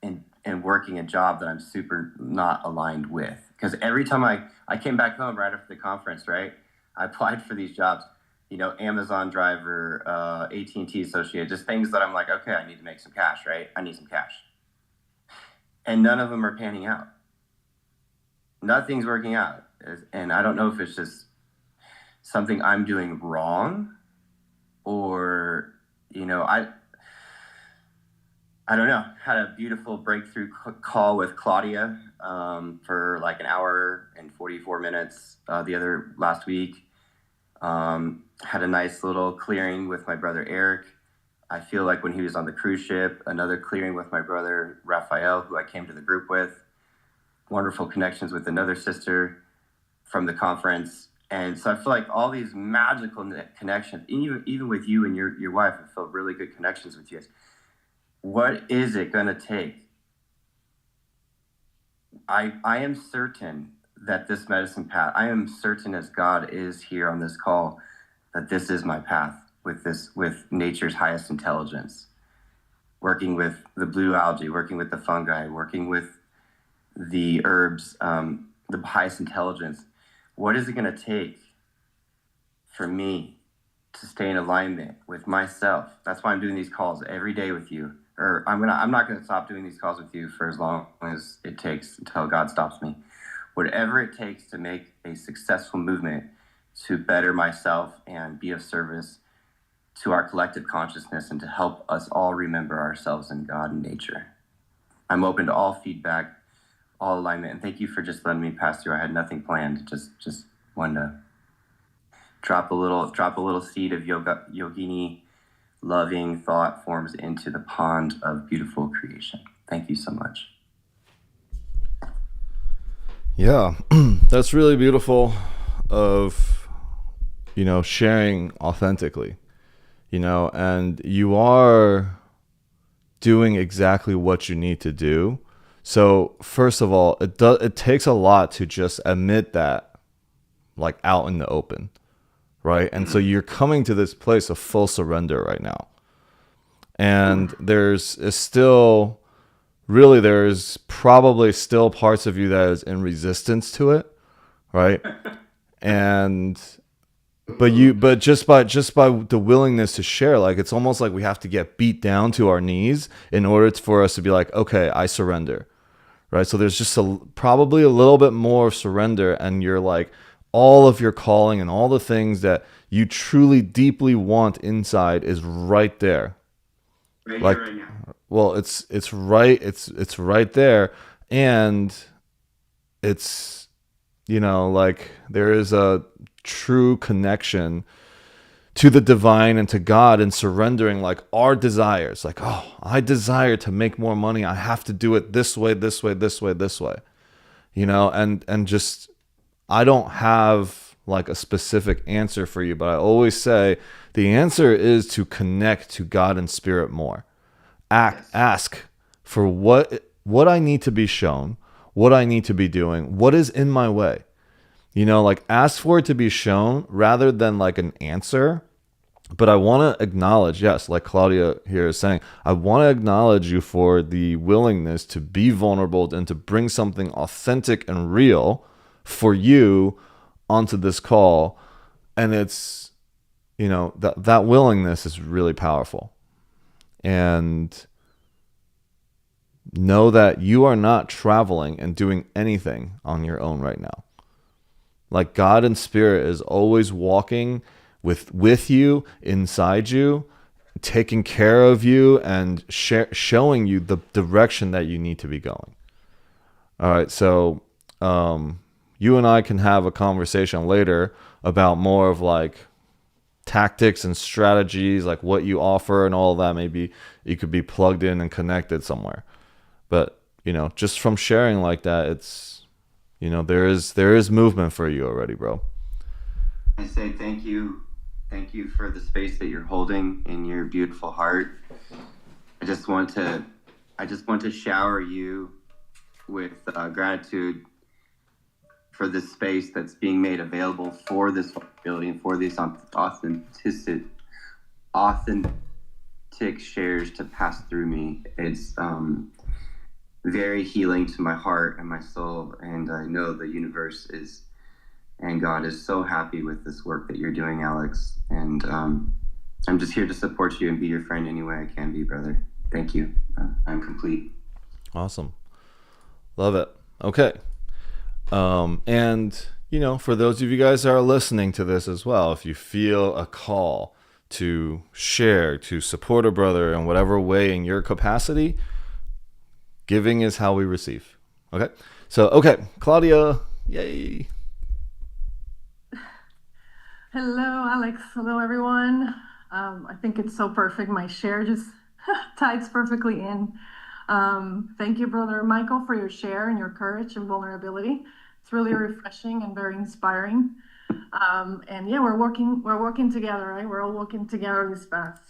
in working a job that I'm super not aligned with. Because every time I came back home right after the conference, right, I applied for these jobs, Amazon driver, AT&T associate, just things that I'm like, okay, I need to make some cash, right? I need some cash. And none of them are panning out. Nothing's working out. And I don't know if it's just something I'm doing wrong, or, I don't know. Had a beautiful breakthrough call with Claudia for like an hour and 44 minutes last week. Had a nice little clearing with my brother Eric. I feel like when he was on the cruise ship, another clearing with my brother Raphael, who I came to the group with. Wonderful connections with another sister from the conference. And so I feel like all these magical connections, even with you and your wife, I feel really good connections with you guys. What is it going to take? I am certain that this medicine path, I am certain as God is here on this call, that this is my path with nature's highest intelligence. Working with the blue algae, working with the fungi, working with the herbs, the highest intelligence. What is it going to take for me to stay in alignment with myself? That's why I'm doing these calls every day with you. Or I'm not going to stop doing these calls with you for as long as it takes until God stops me. Whatever it takes to make a successful movement to better myself and be of service to our collective consciousnst and to help us all remember ourselves in God and nature. I'm open to all feedback, all alignment, and thank you for just letting me pass through. I had nothing planned, just wanted to drop a little seed of yogini loving thought forms into the pond of beautiful creation. Thank you so much. Yeah, that's really beautiful of, sharing authentically, and you are doing exactly what you need to do. So, first of all, it takes a lot to just admit that, like, out in the open, right? And so you're coming to this place of full surrender right now. And there's probably still parts of you that is in resistance to it, right? And but just by the willingness to share, like, it's almost like we have to get beat down to our knees in order for us to be like, okay, I surrender, right? So there's just probably a little bit more of surrender, and you're like, all of your calling and all the things that you truly deeply want inside is right there. Right Like, here, right now. well, it's right there, and it's, like, there is a true connection to the divine and to God, and surrendering, like, our desires. Like, oh, I desire to make more money. I have to do it this way, this way, this way, this way. And just, I don't have like a specific answer for you, but I always say the answer is to connect to God and spirit more. Yes. Ask for what I need to be shown, what I need to be doing, what is in my way. Like, ask for it to be shown rather than like an answer. But I want to acknowledge, yes, like Claudia here is saying, I want to acknowledge you for the willingness to be vulnerable and to bring something authentic and real for you onto this call. And it's, that willingness is really powerful. And know that you are not traveling and doing anything on your own right now. Like, God and spirit is always walking with you, inside you, taking care of you, and showing you the direction that you need to be going. All right, so you and I can have a conversation later about more of like tactics and strategies, like what you offer and all of that. Maybe you could be plugged in and connected somewhere. But just from sharing like that, it's, there is movement for you already, bro. I say thank you for the space that you're holding in your beautiful heart. I just want to, I just want to shower you with gratitude for this space that's being made available for this vulnerability and for these authentic shares to pass through me. It's very healing to my heart and my soul, and I know the universe is and God is so happy with this work that you're doing, Alex. And I'm just here to support you and be your friend any way I can be, brother. Thank you. I'm complete. Awesome. Love it. Okay. And, for those of you guys that are listening to this as well, if you feel a call to share, to support a brother in whatever way in your capacity, giving is how we receive. Okay. So, okay, Claudia, yay. Hello, Alex. Hello, everyone. I think it's so perfect. My share just ties perfectly in. Thank you, Brother Michael, for your share and your courage and vulnerability. It's really refreshing and very inspiring. And yeah, we're working together, right? We're all working together this path.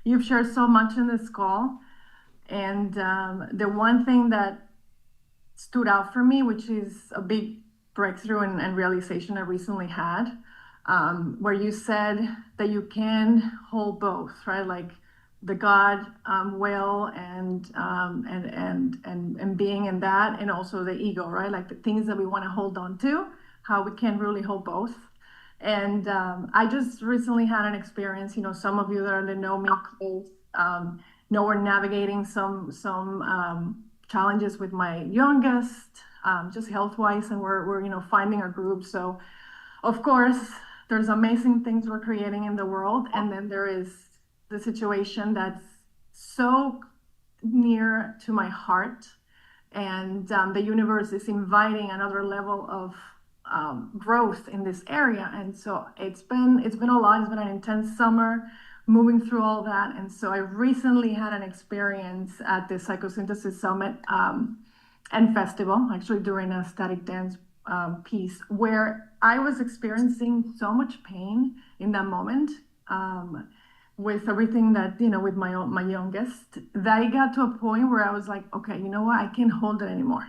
You've shared so much in this call, and the one thing that stood out for me, which is a big breakthrough and realization I recently had, where you said that you can hold both, right? Like the God will and being in that, and also the ego, right? Like the things that we want to hold on to, how we can really hold both. And I just recently had an experience. Some of you that know me close know we're navigating some challenges with my youngest, just health wise, and we're finding our group. So of course there's amazing things we're creating in the world, and then there is the situation that's so near to my heart, and the universe is inviting another level of growth in this area. And so it's been a lot. It's been an intense summer moving through all that. And so I recently had an experience at the Psychosynthesis Summit and festival, actually during a static dance piece, where I was experiencing so much pain in that moment, with everything that, with my youngest, that it got to a point where I was like, okay, you know what, I can't hold it anymore.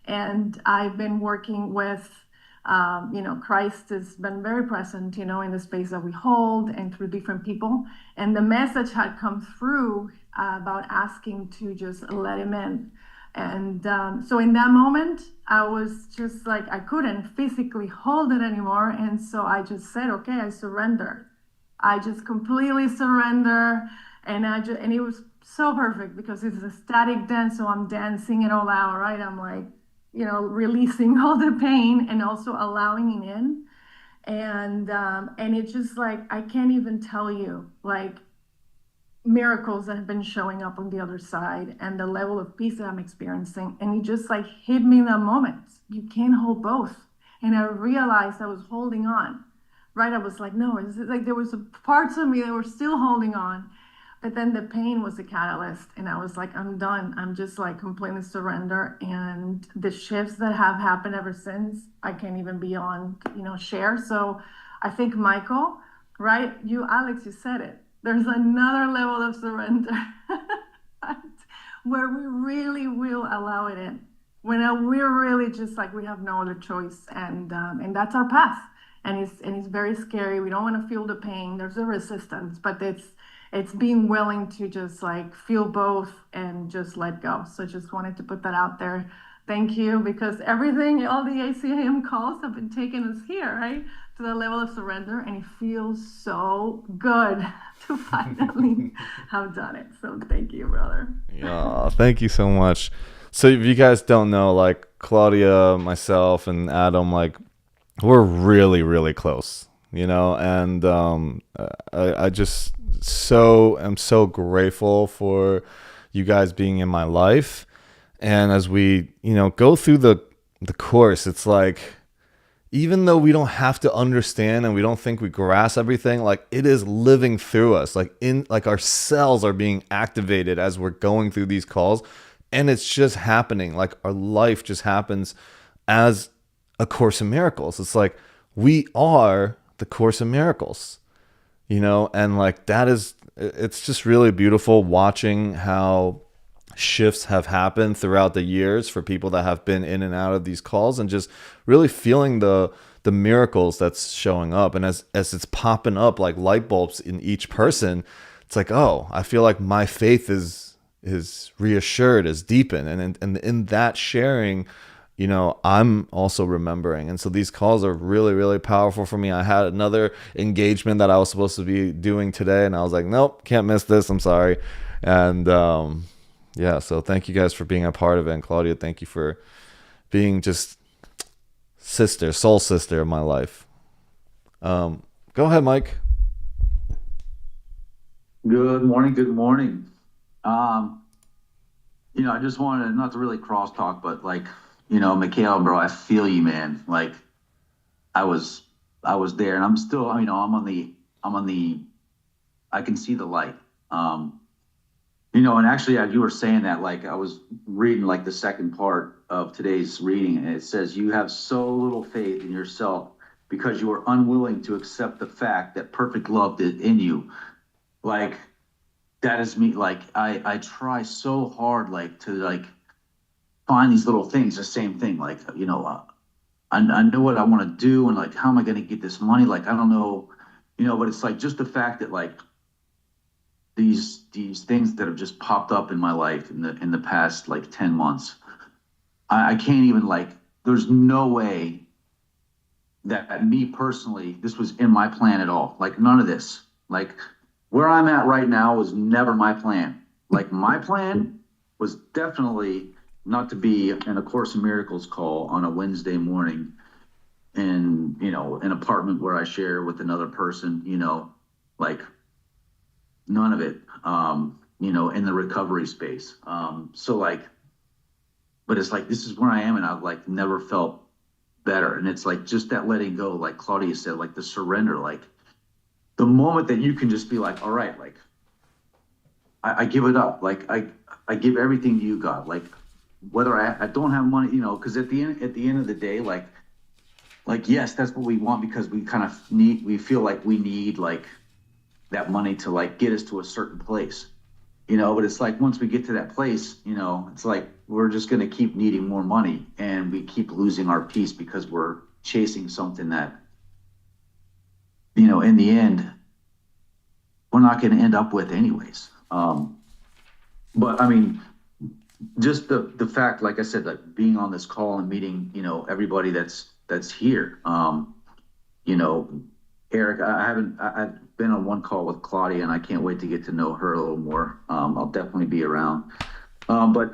And I've been working with, Christ has been very present, in the space that we hold and through different people. And the message had come through about asking to just let him in. And so in that moment, I was just like, I couldn't physically hold it anymore. And so I just said, okay, I surrender. I just completely surrender. And it was so perfect because it's a static dance. So I'm dancing it all out, right? I'm like, releasing all the pain and also allowing it in. And it's just like, I can't even tell you, like, miracles that have been showing up on the other side and the level of peace that I'm experiencing. And it just like hit me in that moment. You can't hold both. And I realized I was holding on, right? I was like, no, it's like there was parts of me that were still holding on. But then the pain was the catalyst. And I was like, I'm done. I'm just like completely surrender. And the shifts that have happened ever since, I can't even beyond, share. So I think Michael, right? You, Alex, you said it. There's another level of surrender where we really will allow it in. When we're really just like we have no other choice, and that's our path. And it's very scary. We don't want to feel the pain. There's a resistance, but it's being willing to just like feel both and just let go. So just wanted to put that out there. Thank you, because everything, all the ACAM calls have been taking us here, right? To the level of surrender, and it feels so good to finally have done it. So thank you, brother. Yeah, thank you so much. So if you guys don't know, like Claudia, myself, and Adam, like we're really, really close, and I just am so grateful for you guys being in my life. And as we, go through the course, it's like, even though we don't have to understand and we don't think we grasp everything, like it is living through us, like our cells are being activated as we're going through these calls, and it's just happening. Like our life just happens as a Course in Miracles. It's like we are the Course in Miracles, and like it's just really beautiful watching how shifts have happened throughout the years for people that have been in and out of these calls, and just really feeling the miracles that's showing up. And as it's popping up like light bulbs in each person, it's like, oh, I feel like my faith is reassured, is deepened, and in that sharing, I'm also remembering. And so these calls are really, really powerful for me. I had another engagement that I was supposed to be doing today, and I was like, nope, can't miss this, I'm sorry. And yeah, so thank you guys for being a part of it. And Claudia, thank you for being just soul sister of my life. Go ahead, Mike. Good morning. Good morning. I just wanted not to really crosstalk, but like, Mikhail, bro, I feel you, man. Like I was there, and I'm still, I can see the light. And actually, as you were saying that, like I was reading like the second part of today's reading, and it says, you have so little faith in yourself because you are unwilling to accept the fact that perfect love is in you. Like, that is me. Like, I try so hard, like, to like find these little things, the same thing. Like, I know what I want to do, and like, how am I going to get this money? Like, I don't know, but it's like just the fact that like, these things that have just popped up in my life in the past like 10 months. I can't even like, there's no way that me personally, this was in my plan at all. Like none of this. Like where I'm at right now was never my plan. Like my plan was definitely not to be in a Course in Miracles call on a Wednesday morning in, an apartment where I share with another person, like none of it, in the recovery space. So like, but it's like, this is where I am, and I've like never felt better. And it's like, just that letting go, like Claudia said, like the surrender, like the moment that you can just be like, all right, like I give it up. Like I give everything to you, God. Like whether I don't have money, because at the end of the day, yes, that's what we want because we feel like we need like that money to like get us to a certain place, but it's like once we get to that place, it's like we're just going to keep needing more money and we keep losing our peace because we're chasing something that, in the end, we're not going to end up with anyways. But I mean, just the fact, like I said, like being on this call and meeting, everybody that's here. You know, Eric, I've been on one call with Claudia and I can't wait to get to know her a little more. I'll definitely be around. But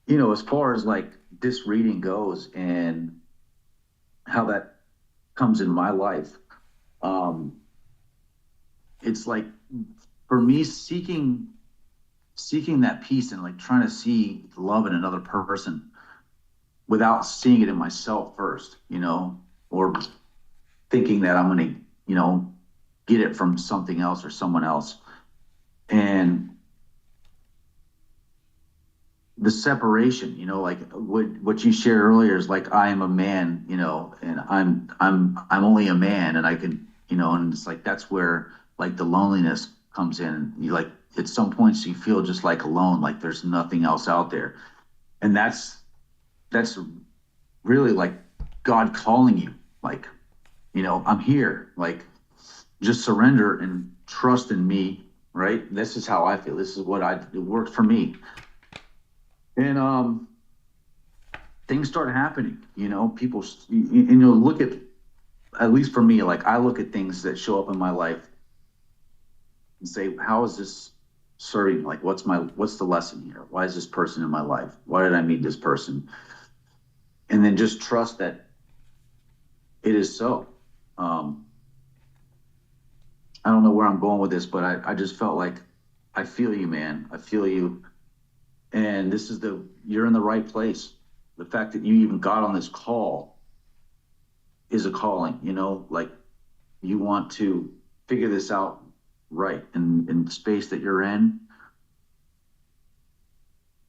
as far as like this reading goes and how that comes in my life, it's like for me seeking that peace and like trying to see love in another person without seeing it in myself first, or thinking that I'm going to, get it from something else or someone else. And the separation, like what you shared earlier is like, I am a man, and I'm only a man and I can, and it's like, that's where like the loneliness comes in. You like, at some points you feel just like alone, like there's nothing else out there. And that's really like God calling you, like, I'm here, like just surrender and trust in me, right? This is how I feel. This is it worked for me. And things start happening, people, look at least for me, like I look at things that show up in my life and say, how is this serving? Like, what's the lesson here? Why is this person in my life? Why did I meet this person? And then just trust that it is so. I don't know where I'm going with this, but I just felt like I feel you, man. I feel you. And you're in the right place. The fact that you even got on this call is a calling, like you want to figure this out right in the space that you're in.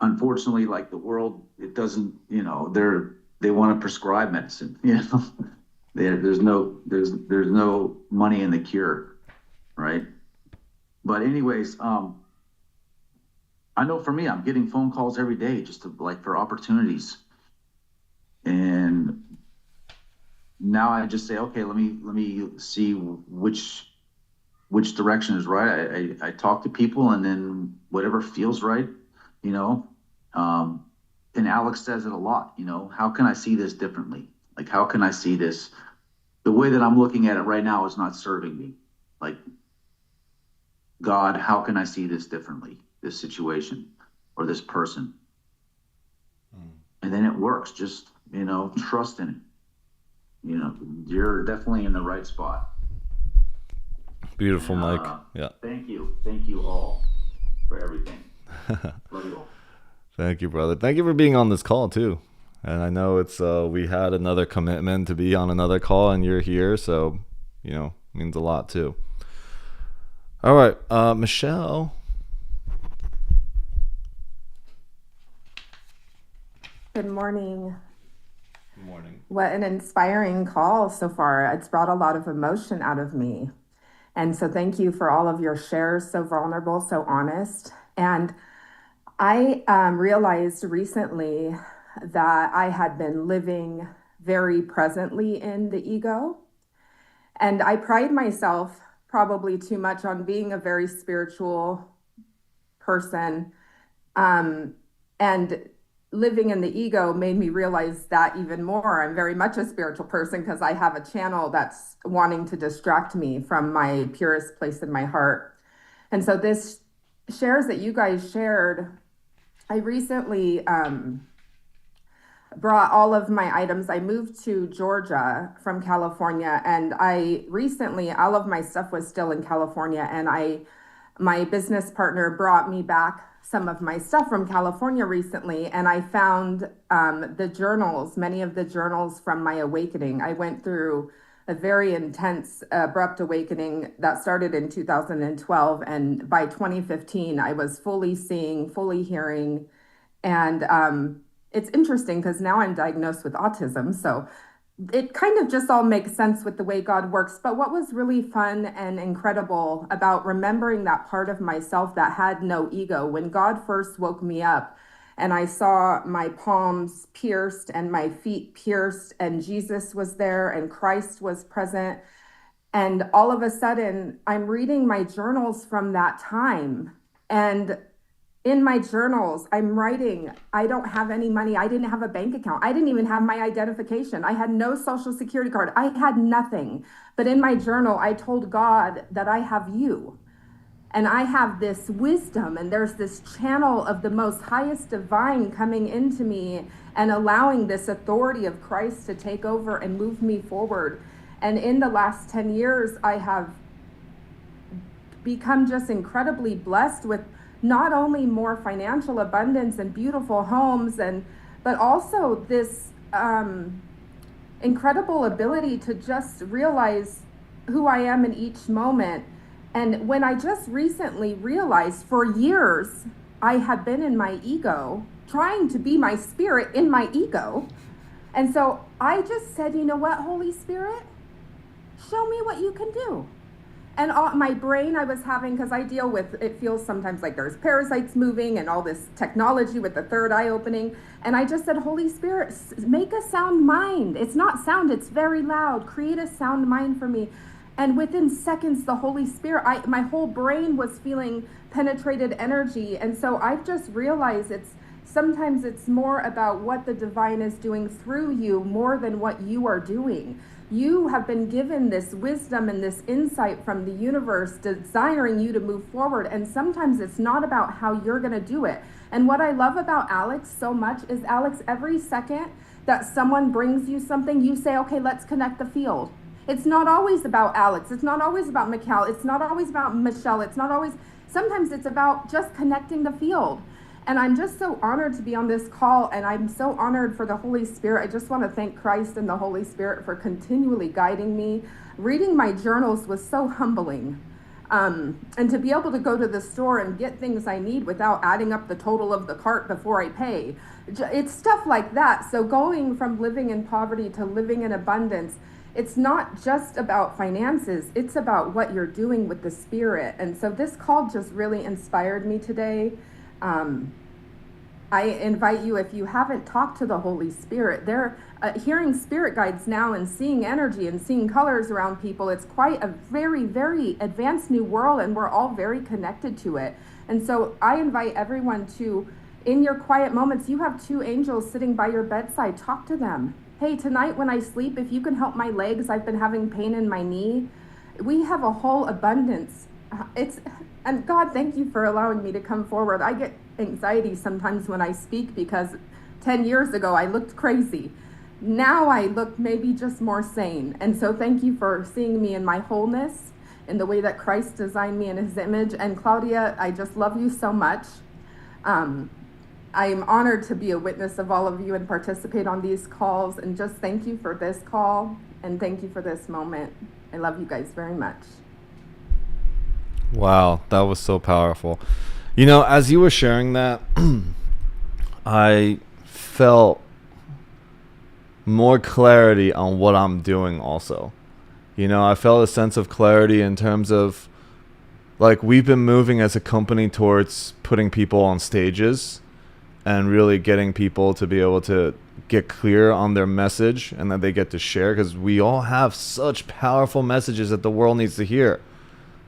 Unfortunately, like the world, it doesn't, they want to prescribe medicine, there's no money in the cure, right? But anyways, I know for me, I'm getting phone calls every day just to like for opportunities. And now I just say, okay, let me see which direction is right. I talk to people and then whatever feels right, you know. And Alex says it a lot, how can I see this differently? Like, how can I see this? The way that I'm looking at it right now is not serving me. Like, God, how can I see this differently? This situation or this person? And then it works. Just, trust in it. You're definitely in the right spot. Beautiful, And, Mike. Yeah. Thank you. Thank you all for everything. Love you all. Thank you, brother. Thank you for being on this call too. And I know it's we had another commitment to be on another call, and you're here, so means a lot too. All right, Michelle. Good morning. Good morning. What an inspiring call so far. It's brought a lot of emotion out of me. And so thank you for all of your shares, so vulnerable, so honest. And I realized recently that I had been living very presently in the ego. And I pride myself probably too much on being a very spiritual person. And living in the ego made me realize that even more. I'm very much a spiritual person because I have a channel that's wanting to distract me from my purest place in my heart. And so this shares that you guys shared, I recently brought all of my items. I moved to Georgia from California, and all of my stuff was still in California, and my business partner brought me back some of my stuff from California recently, and I found the journals, many of the journals from my awakening. I went through a very intense, abrupt awakening that started in 2012, and by 2015, I was fully seeing, fully hearing, and it's interesting because now I'm diagnosed with autism. So it kind of just all makes sense with the way God works. But what was really fun and incredible about remembering that part of myself that had no ego, when God first woke me up and I saw my palms pierced and my feet pierced, and Jesus was there and Christ was present. And all of a sudden, I'm reading my journals from that time. And in my journals, I'm writing, I don't have any money. I didn't have a bank account. I didn't even have my identification. I had no social security card. I had nothing. But in my journal, I told God that I have you. And I have this wisdom, and there's this channel of the most highest divine coming into me and allowing this authority of Christ to take over and move me forward. And in the last 10 years, I have become just incredibly blessed with not only more financial abundance and beautiful homes, but also this incredible ability to just realize who I am in each moment. And when I just recently realized, for years I had been in my ego, trying to be my spirit in my ego. And so I just said, you know what, Holy Spirit, show me what you can do. And my brain I was having, because I deal with, it feels sometimes like there's parasites moving and all this technology with the third eye opening. And I just said, Holy Spirit, make a sound mind. It's not sound, it's very loud. Create a sound mind for me. And within seconds, the Holy Spirit, my whole brain was feeling penetrated energy. And so I've just realized sometimes it's more about what the divine is doing through you more than what you are doing. You have been given this wisdom and this insight from the universe desiring you to move forward. And sometimes it's not about how you're going to do it. And what I love about Alex so much is, Alex, every second that someone brings you something, you say, okay, let's connect the field. It's not always about Alex. It's not always about Mikhail. It's not always about Michelle. Sometimes it's about just connecting the field. And I'm just so honored to be on this call, and I'm so honored for the Holy Spirit. I just want to thank Christ and the Holy Spirit for continually guiding me. Reading my journals was so humbling. And to be able to go to the store and get things I need without adding up the total of the cart before I pay. It's stuff like that. So going from living in poverty to living in abundance, it's not just about finances, it's about what you're doing with the Spirit. And so this call just really inspired me today. I invite you, if you haven't talked to the Holy Spirit, they're hearing spirit guides now and seeing energy and seeing colors around people. It's quite a very, very advanced new world, and we're all very connected to it. And so I invite everyone to, in your quiet moments, you have 2 angels sitting by your bedside, talk to them. Hey, tonight when I sleep, if you can help my legs, I've been having pain in my knee. We have a whole abundance. And God, thank you for allowing me to come forward. I get anxiety sometimes when I speak because 10 years ago I looked crazy. Now I look maybe just more sane. And so thank you for seeing me in my wholeness, in the way that Christ designed me in his image. And Claudia, I just love you so much. I am honored to be a witness of all of you and participate on these calls. And just thank you for this call and thank you for this moment. I love you guys very much. Wow, that was so powerful. You know, as you were sharing that, I felt more clarity on what I'm doing also. You know, I felt a sense of clarity in terms of, like, we've been moving as a company towards putting people on stages and really getting people to be able to get clear on their message and that they get to share, because we all have such powerful messages that the world needs to hear.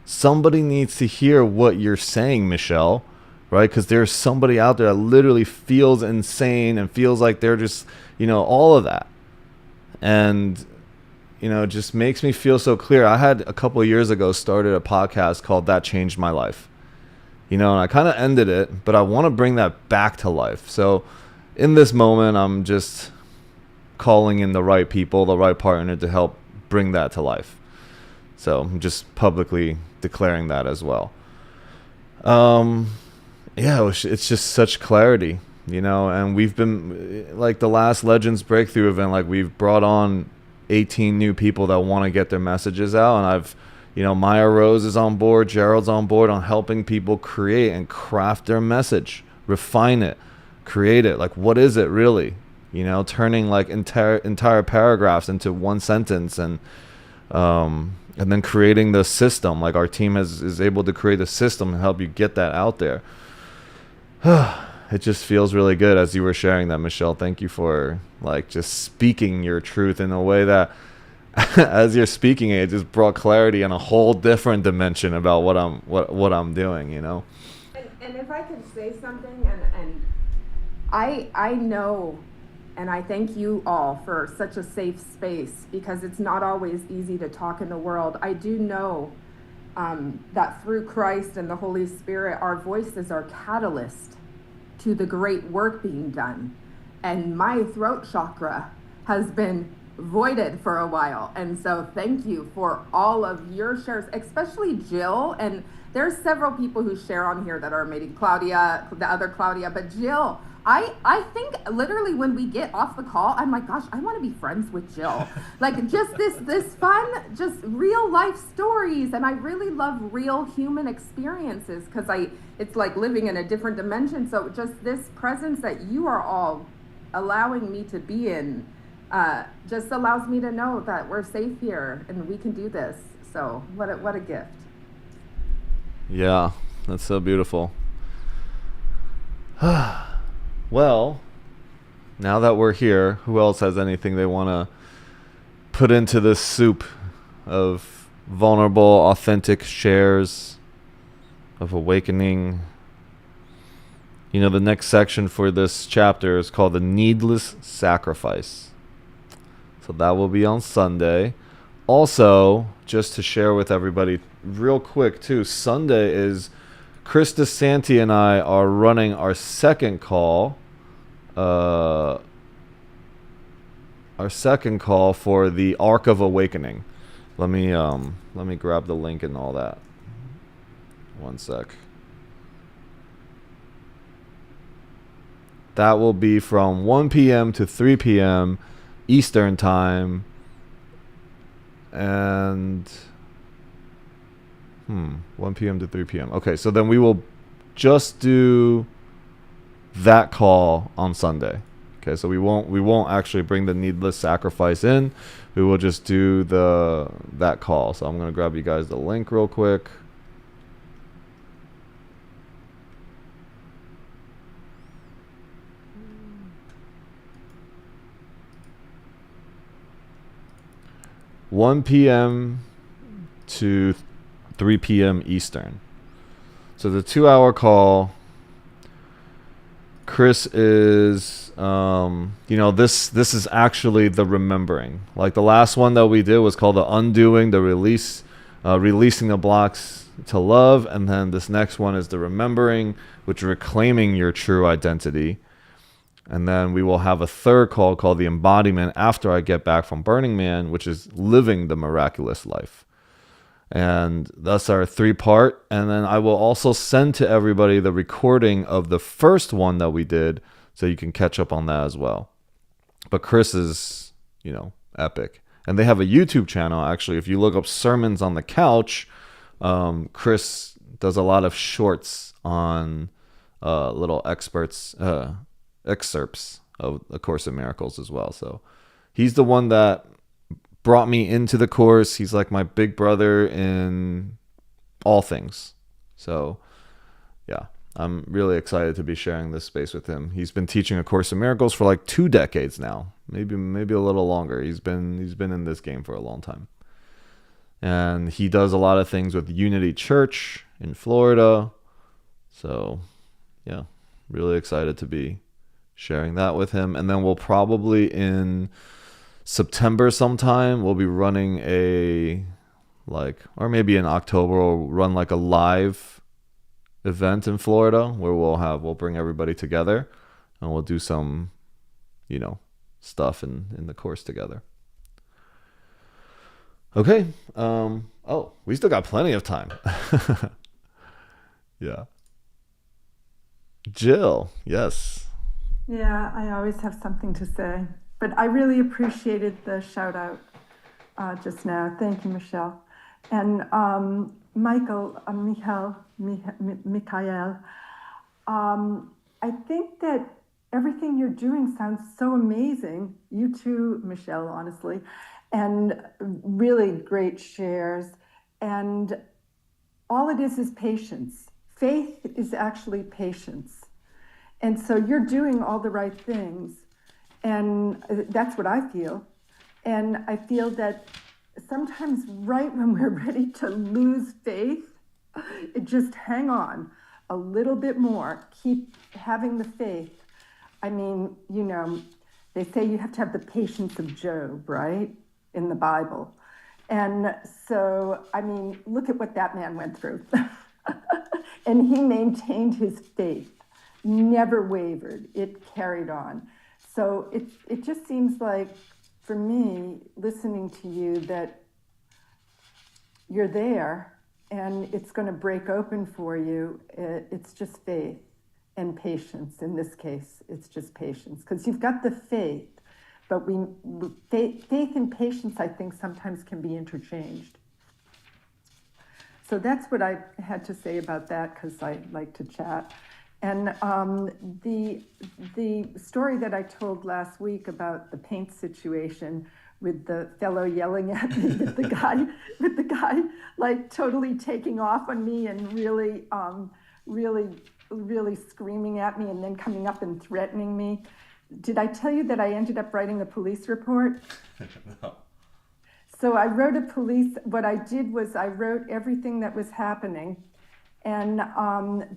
Somebody needs to hear what you're saying, Michelle, right? Because there's somebody out there that literally feels insane and feels like they're just, you know, all of that. And, you know, it just makes me feel so clear. I had a couple of years ago started a podcast called That Changed My Life. You know, and I kind of ended it, but I want to bring that back to life. So in this moment, I'm just calling in the right people, the right partner to help bring that to life. So I'm just publicly declaring that as well. It's just such clarity, you know, and we've been, like, the last Legends Breakthrough event, like, we've brought on 18 new people that want to get their messages out. And I've, you know, Maya Rose is on board, Gerald's on board on helping people create and craft their message, refine it, create it. Like, what is it really? You know, turning like entire paragraphs into one sentence, and then creating the system. Like, our team is able to create a system and help you get that out there. It just feels really good as you were sharing that, Michelle. Thank you for like just speaking your truth in a way that as you're speaking it just brought clarity in a whole different dimension about what I'm doing, you know. And if I could say something, and I know, and I thank you all for such a safe space, because it's not always easy to talk in the world. I do know that through Christ and the Holy Spirit, our voices are catalyst to the great work being done. And my throat chakra has been voided for a while. And so thank you for all of your shares, especially Jill. And there's several people who share on here that are maybe Claudia, the other Claudia, but Jill, I think literally when we get off the call, I'm like, gosh, I want to be friends with Jill. Like, just this fun, just real life stories. And I really love real human experiences, because it's like living in a different dimension. So just this presence that you are all allowing me to be in just allows me to know that we're safe here and we can do this. So what a gift. Yeah, that's so beautiful. Well, now that we're here, who else has anything they want to put into this soup of vulnerable, authentic shares of awakening? You know, the next section for this chapter is called the needless sacrifice. So that will be on Sunday. Also, just to share with everybody real quick too, Sunday is Chris DeSanti and I are running our second call. Our second call for the Arc of Awakening. Let me grab the link and all that. One sec. That will be from 1 p.m. to 3 p.m. Eastern Time. And 1 p.m. to 3 p.m. Okay, so then we will just do that call on Sunday. Okay, so we won't actually bring the needless sacrifice in. We will just do that call. So I'm gonna grab you guys the link real quick. (1 p.m. to 3 p.m. Eastern). So the 2-hour call. Chris is, this is actually the remembering. Like the last one that we did was called the undoing, the release, releasing the blocks to love. And then this next one is the remembering, which is reclaiming your true identity. And then we will have a third call called the embodiment after I get back from Burning Man, which is living the miraculous life. And that's our 3-part. And then I will also send to everybody the recording of the first one that we did, so you can catch up on that as well. But Chris is, epic. And they have a YouTube channel, actually. If you look up Sermons on the Couch, Chris does a lot of shorts on little excerpts of A Course in Miracles as well. So he's the one that brought me into the course. He's like my big brother in all things. So yeah, I'm really excited to be sharing this space with him. He's been teaching A Course in Miracles for like 2 decades now, maybe a little longer. He's been in this game for a long time. And he does a lot of things with Unity Church in Florida. So yeah, really excited to be sharing that with him. And then we'll probably in September sometime, we'll be running or maybe in October, we'll run like a live event in Florida where we'll bring everybody together and we'll do some, stuff in the course together. Okay. We still got plenty of time. Yeah. Jill, yes. Yeah, I always have something to say. But I really appreciated the shout out just now. Thank you, Michelle. And Michael, Michael, I think that everything you're doing sounds so amazing. You too, Michelle, honestly, and really great shares. And all it is patience. Faith is actually patience. And so you're doing all the right things. And that's what I feel. And I feel that sometimes right when we're ready to lose faith, just hang on a little bit more. Keep having the faith. I mean, they say you have to have the patience of Job, right? In the Bible. And so, I mean, look at what that man went through. And he maintained his faith, never wavered. It carried on. So it just seems like, for me, listening to you, that you're there and it's going to break open for you. It's just faith and patience. In this case, it's just patience, because you've got the faith, but faith and patience, I think, sometimes can be interchanged. So that's what I had to say about that, because I like to chat. And the story that I told last week about the paint situation with the fellow yelling at me, with the guy like totally taking off on me and really, really screaming at me and then coming up and threatening me. Did I tell you that I ended up writing a police report? No. So I wrote what I did was I wrote everything that was happening. And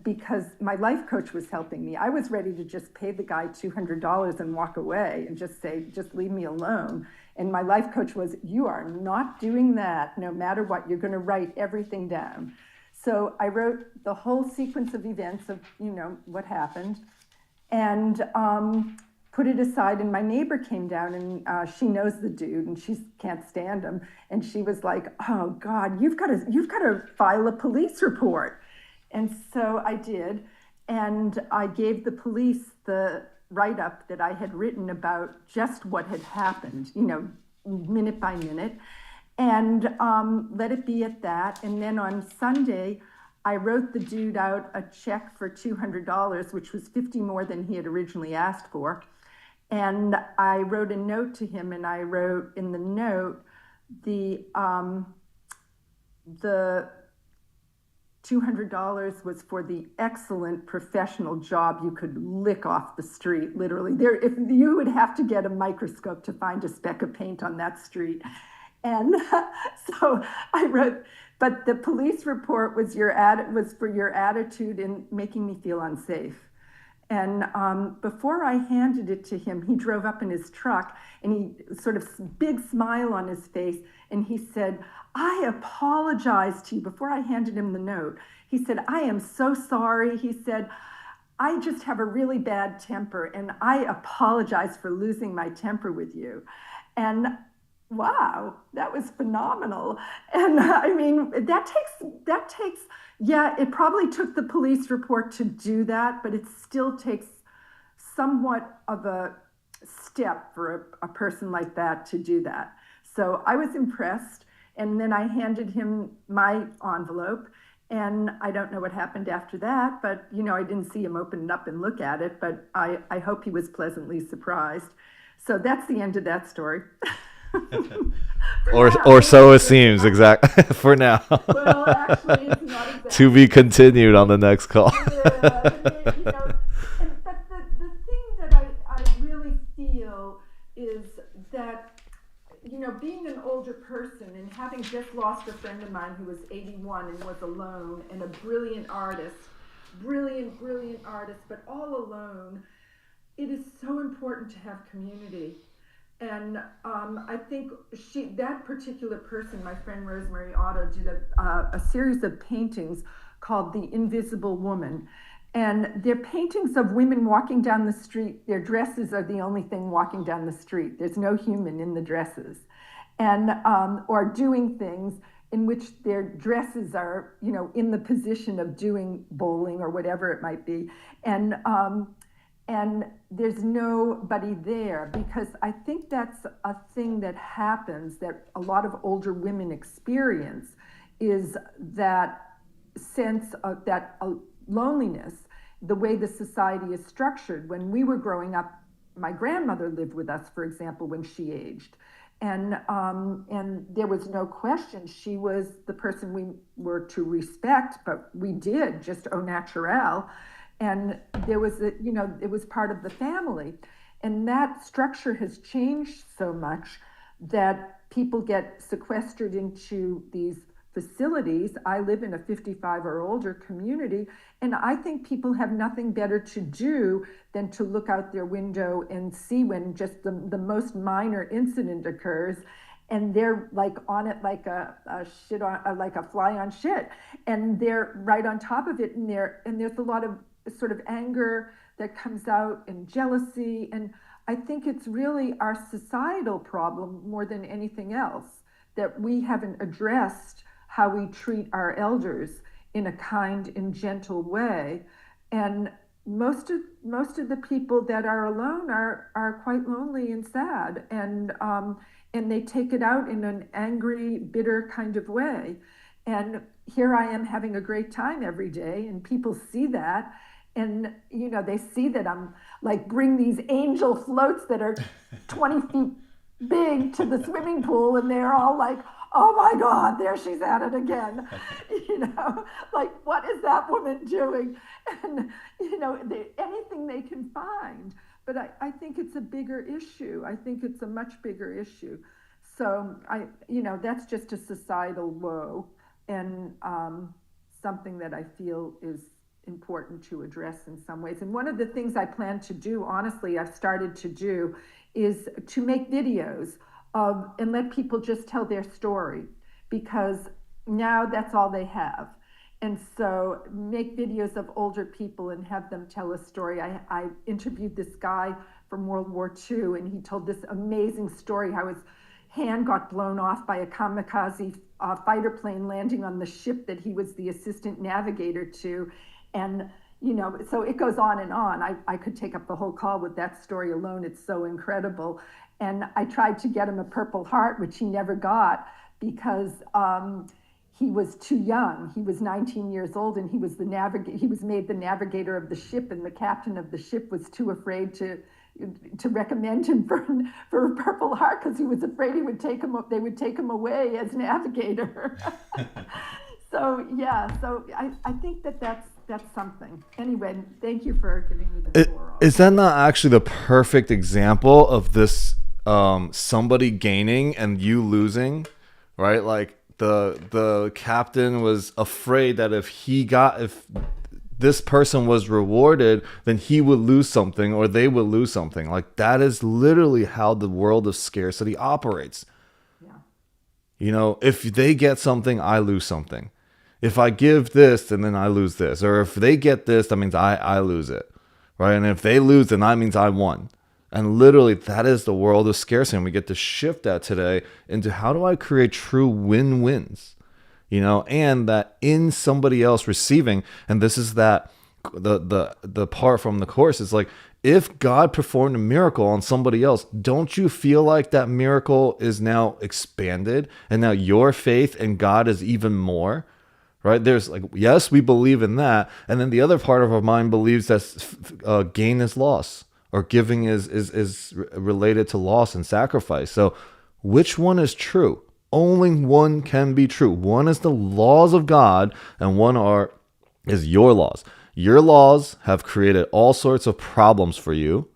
because my life coach was helping me, I was ready to just pay the guy $200 and walk away and just say, just leave me alone. And my life coach was, you are not doing that, no matter what. You're going to write everything down. So I wrote the whole sequence of events of, what happened, and put it aside. And my neighbor came down, and she knows the dude, and she can't stand him. And she was like, oh God, you've got to file a police report. And so I did, and I gave the police the write-up that I had written about just what had happened, minute by minute, and let it be at that. And then on Sunday, I wrote the dude out a check for $200, which was $50 more than he had originally asked for. And I wrote a note to him, and I wrote in the note the $200 was for the excellent professional job you could lick off the street, literally. If you would have to get a microscope to find a speck of paint on that street. And so I wrote, but the police report was for your attitude in making me feel unsafe. And before I handed it to him, he drove up in his truck, and he sort of big smile on his face, and he said, I apologize to you. Before I handed him the note, he said, I am so sorry. He said, I just have a really bad temper, and I apologize for losing my temper with you. And wow, that was phenomenal. And I mean, that takes, yeah, it probably took the police report to do that, but it still takes somewhat of a step for a person like that to do that. So I was impressed. And then I handed him my envelope, and I don't know what happened after that, but I didn't see him open it up and look at it, but I hope he was pleasantly surprised. So that's the end of that story. or so it seems, exactly. For now. Well, actually, it's not exactly. To be continued on the next call. Yeah, but the thing that I really feel is that, being an older person and having just lost a friend of mine who was 81 and was alone, and a brilliant artist, but all alone, it is so important to have community. And I think that particular person, my friend Rosemary Otto, did a series of paintings called The Invisible Woman. And they're paintings of women walking down the street. Their dresses are the only thing walking down the street. There's no human in the dresses. And or doing things in which their dresses are, in the position of doing bowling or whatever it might be. And there's nobody there, because I think that's a thing that happens, that a lot of older women experience, is that sense of that loneliness. the way the society is structured. When we were growing up, my grandmother lived with us, for example, when she aged. And there was no question she was the person we were to respect, but we did just au naturel. And there was, it was part of the family. And that structure has changed so much that people get sequestered into these facilities. I live in a 55 or older community, and I think people have nothing better to do than to look out their window and see when just the most minor incident occurs, and they're like on it like a shit on like a fly on shit, and they're right on top of it, and there's a lot of sort of anger that comes out and jealousy, and I think it's really our societal problem more than anything else that we haven't addressed how we treat our elders in a kind and gentle way. And most of the people that are alone are quite lonely and sad, and they take it out in an angry, bitter kind of way. And here I am having a great time every day, and people see that, and they see that I'm like bring these angel floats that are 20 feet big to the swimming pool, and they're all like, oh my God, there she's at it again. Like, what is that woman doing? And, anything they can find. But I think it's a bigger issue. I think it's a much bigger issue. So that's just a societal woe, and something that I feel is important to address in some ways. And one of the things I plan to do, honestly, I've started to do, is to make videos and let people just tell their story, because now that's all they have. And so make videos of older people and have them tell a story. I interviewed this guy from World War II, and he told this amazing story how his hand got blown off by a kamikaze fighter plane landing on the ship that he was the assistant navigator to. And so it goes on and on. I could take up the whole call with that story alone. It's so incredible. And I tried to get him a Purple Heart, which he never got, because he was too young. He was 19 years old, and he was made the navigator of the ship, and the captain of the ship was too afraid to recommend him for a Purple Heart, because he was afraid they would take him away as navigator. So I think that's something. Anyway, thank you for giving me the floor. Is that not actually the perfect example of this, somebody gaining and you losing, right? Like the captain was afraid that if this person was rewarded, then he would lose something, or they would lose something. Like, that is literally how the world of scarcity operates. Yeah. If they get something, I lose something. If I give this, and then I lose this. Or if they get this, that means I lose it, right? And if they lose, then that means I won. And literally, that is the world of scarcity. And we get to shift that today into, how do I create true win-wins? And that in somebody else receiving, and this is that the part from the course is like, if God performed a miracle on somebody else, don't you feel like that miracle is now expanded, and now your faith in God is even more? Right? There's like, yes, we believe in that. And then the other part of our mind believes that gain is loss, or giving is related to loss and sacrifice. So which one is true? Only one can be true. One is the laws of God, and one is your laws. Your laws have created all sorts of problems for you,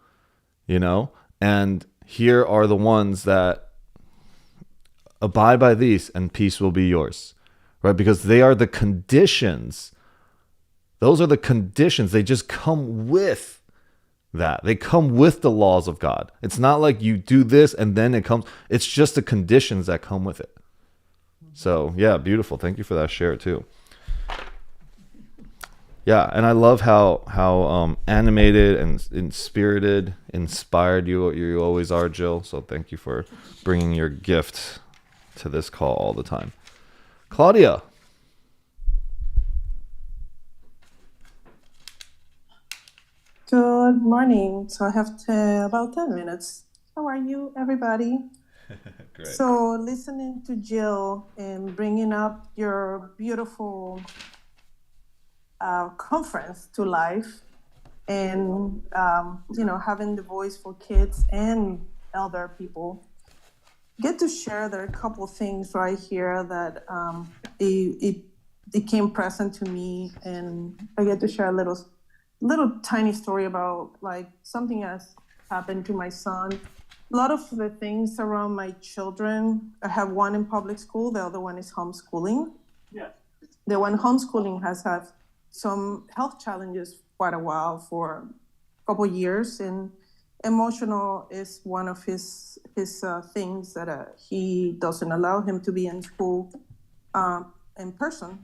and here are the ones that abide by these, and peace will be yours. Right? Because they are the conditions. Those are the conditions. They just come with that. They come with the laws of God. It's not like you do this and then it comes. It's just the conditions that come with it. So, yeah, beautiful. Thank you for that share too. Yeah, and I love how animated and spirited, inspired you always are, Jill. So thank you for bringing your gift to this call all the time. Claudia. Good morning. So I have about 10 minutes. How are you, everybody? Great. So listening to Jill and bringing up your beautiful conference to life, and having the voice for kids and elder people. Get to share there are a couple things right here that it became present to me, and I get to share a little tiny story about like something has happened to my son. A lot of the things around my children, I have one in public school, the other one is homeschooling. Yeah. The one homeschooling has had some health challenges quite a while for a couple years, and emotional is one of his things that he doesn't allow him to be in school in person,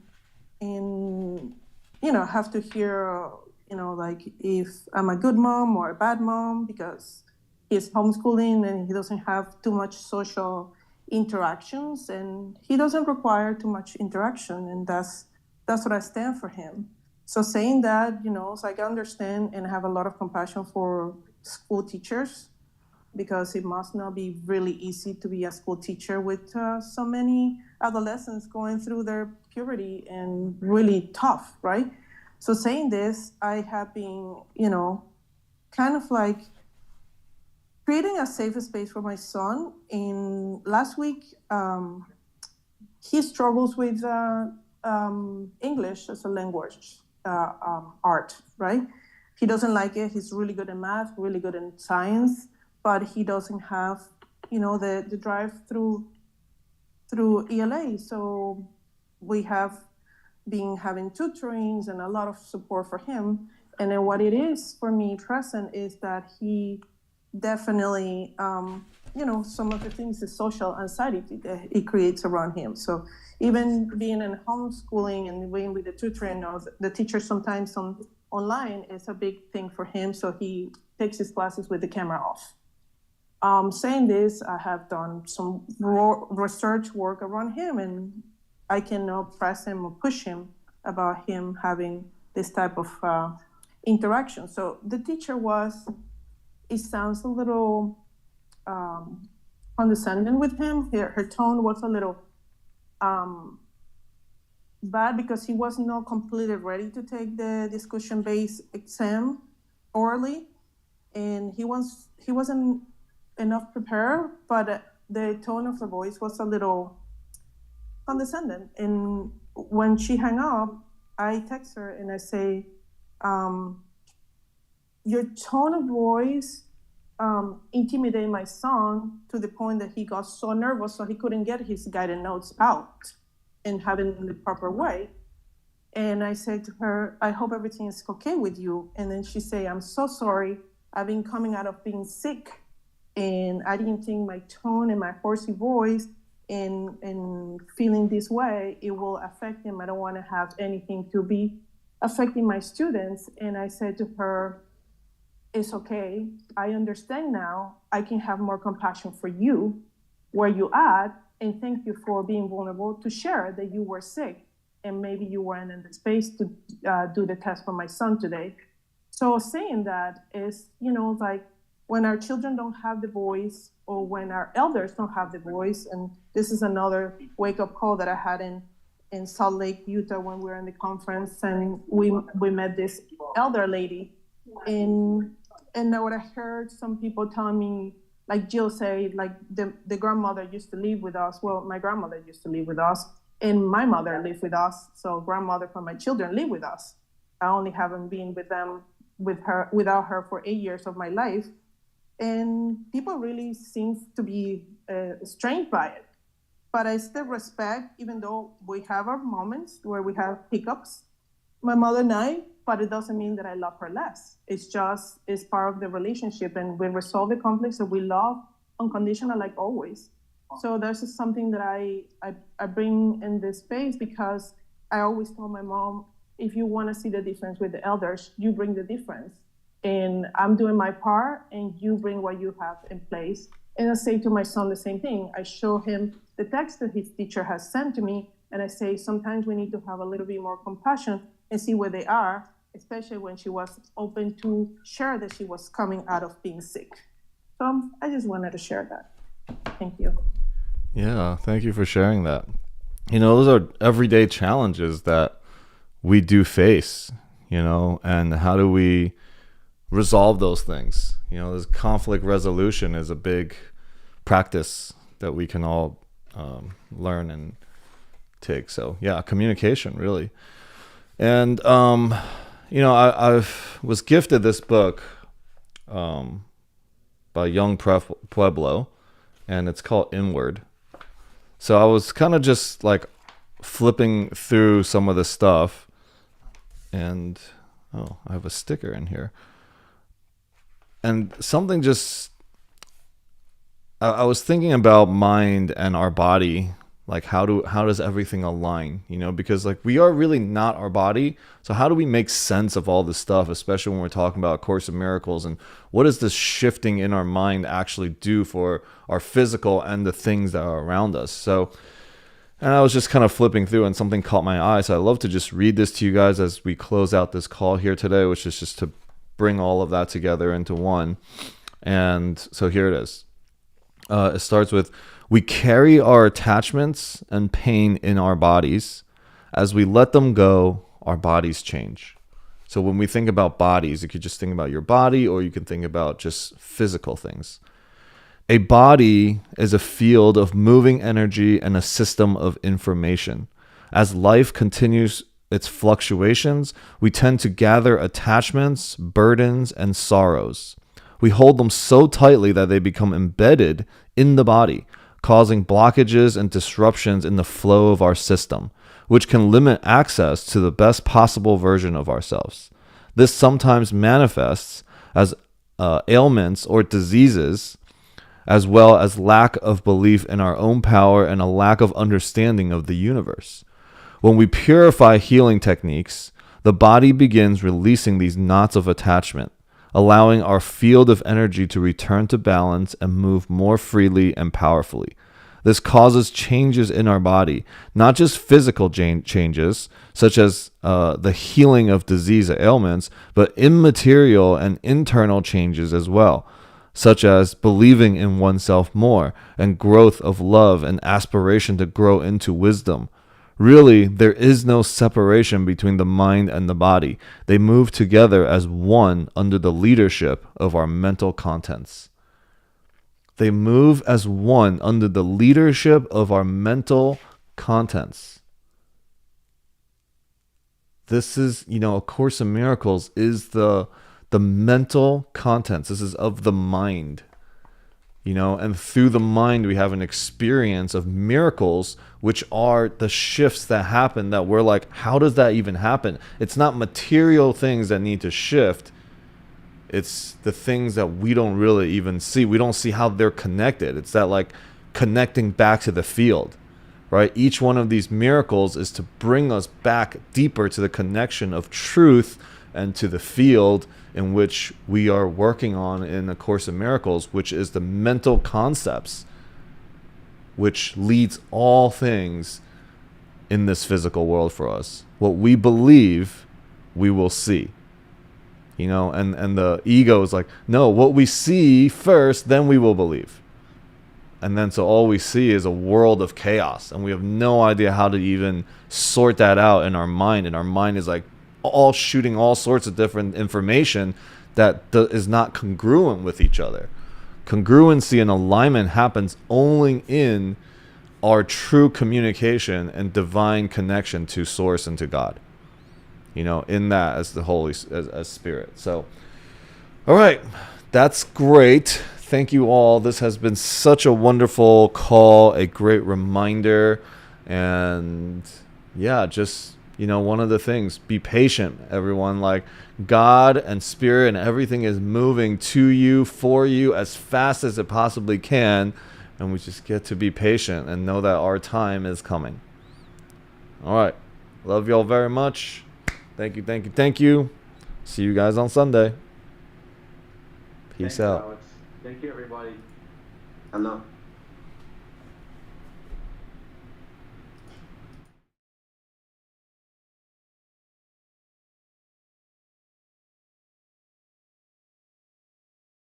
and have to hear like if I'm a good mom or a bad mom because he's homeschooling and he doesn't have too much social interactions, and he doesn't require too much interaction, and that's what I stand for him. So saying that, so I can understand and have a lot of compassion for school teachers, because it must not be really easy to be a school teacher with so many adolescents going through their puberty and really tough, right? So saying this, I have been, kind of like creating a safe space for my son. In last week, he struggles with English as a language art, right? He doesn't like it. He's really good in math, really good in science, but he doesn't have, the drive through ELA. So we have been having tutorings and a lot of support for him. And then what it is for me present is that he definitely, some of the things is social anxiety that it creates around him. So even being in homeschooling and being with the tutoring or the teacher sometimes online is a big thing for him. So he takes his classes with the camera off. Saying this, I have done some research work around him, and I cannot press him or push him about him having this type of interaction. So the teacher it sounds a little condescending with him. Her tone was a little bad because he was not completely ready to take the discussion-based exam orally, and he wasn't enough prepared, but the tone of the voice was a little condescending. And when she hung up, I text her and I say, your tone of voice intimidated my son to the point that he got so nervous so he couldn't get his guided notes out and have it in the proper way. And I said to her, I hope everything is okay with you. And then she said, I'm so sorry. I've been coming out of being sick, and I didn't think my tone and my horsey voice and feeling this way, it will affect him. I don't want to have anything to be affecting my students. And I said to her, it's okay. I understand now. I can have more compassion for you where you at, and thank you for being vulnerable to share that you were sick and maybe you weren't in the space to do the test for my son today. So saying that is, like when our children don't have the voice, or when our elders don't have the voice, and this is another wake-up call that I had in Salt Lake, Utah, when we were in the conference, and we met this elder lady, and what I heard some people telling me, like Jill said, like the grandmother used to live with us. Well, my grandmother used to live with us, and my mother lived with us. So grandmother for my children live with us. I only haven't been without her for 8 years of my life. And people really seem to be strained by it. But I still respect, even though we have our moments where we have hiccups, my mother and I, but it doesn't mean that I love her less. It's part of the relationship, and we resolve the conflicts, and we love unconditional like always. So that's just something that I bring in this space, because I always tell my mom, if you want to see the difference with the elders, you bring the difference. And I'm doing my part, and you bring what you have in place. And I say to my son the same thing. I show him the text that his teacher has sent to me, and I say, sometimes we need to have a little bit more compassion and see where they are, especially when she was open to share that she was coming out of being sick. So I just wanted to share that. Thank you. Yeah, thank you for sharing that. Those are everyday challenges that we do face, and how do we resolve those things. You know, this conflict resolution is a big practice that we can all learn and take. So yeah, communication really. And you know, I was gifted this book by Young Pueblo, and it's called Inward. So I was kind of just like flipping through some of the stuff, and oh, I have a sticker in here, and something just I was thinking about mind and our body, like how does everything align, you know, because like we are really not our body. So how do we make sense of all this stuff, especially when we're talking about A Course in Miracles, and what does this shifting in our mind actually do for our physical and the things that are around us? So, and I was just kind of flipping through and something caught my eye. So I'd love to just read this to you guys as we close out this call here today, which is just to bring all of that together into one. And so here it is. It starts with, we carry our attachments and pain in our bodies. As we let them go, our bodies change. So when we think about bodies, you could just think about your body, or you can think about just physical things. A body is a field of moving energy and a system of information. As life continues its fluctuations, we tend to gather attachments, burdens, and sorrows. We hold them so tightly that they become embedded in the body, causing blockages and disruptions in the flow of our system, which can limit access to the best possible version of ourselves. This sometimes manifests as ailments or diseases, as well as lack of belief in our own power and a lack of understanding of the universe. When we purify healing techniques, the body begins releasing these knots of attachment, allowing our field of energy to return to balance and move more freely and powerfully. This causes changes in our body, not just physical changes, such as the healing of disease ailments, but immaterial and internal changes as well, such as believing in oneself more and growth of love and aspiration to grow into wisdom. Really, there is no separation between the mind and the body. They move together as one under the leadership of our mental contents. They move as one under the leadership of our mental contents. This is, you know, A Course in Miracles is the mental contents. This is of the mind. You know, and through the mind, we have an experience of miracles, which are the shifts that happen that we're like, how does that even happen? It's not material things that need to shift. It's the things that we don't really even see. We don't see how they're connected. It's that like connecting back to the field, right? Each one of these miracles is to bring us back deeper to the connection of truth and to the field in which we are working on in A Course in Miracles, which is the mental concepts, which leads all things in this physical world for us. What we believe, we will see. You know, and the ego is like, no, what we see first, then we will believe. And then so all we see is a world of chaos, and we have no idea how to even sort that out in our mind. And our mind is like all shooting all sorts of different information that is not congruent with each other. Congruency and alignment happens only in our true communication and divine connection to Source and to God. You know, in that as the Holy as Spirit. So, all right, that's great. Thank you all. This has been such a wonderful call, a great reminder, and yeah, just, you know, one of the things, be patient, everyone. Like, God and Spirit and everything is moving to you, for you, as fast as it possibly can. And we just get to be patient and know that our time is coming. All right. Love y'all very much. Thank you, thank you, thank you. See you guys on Sunday. Peace out. Alex. Thank you, everybody. Hello.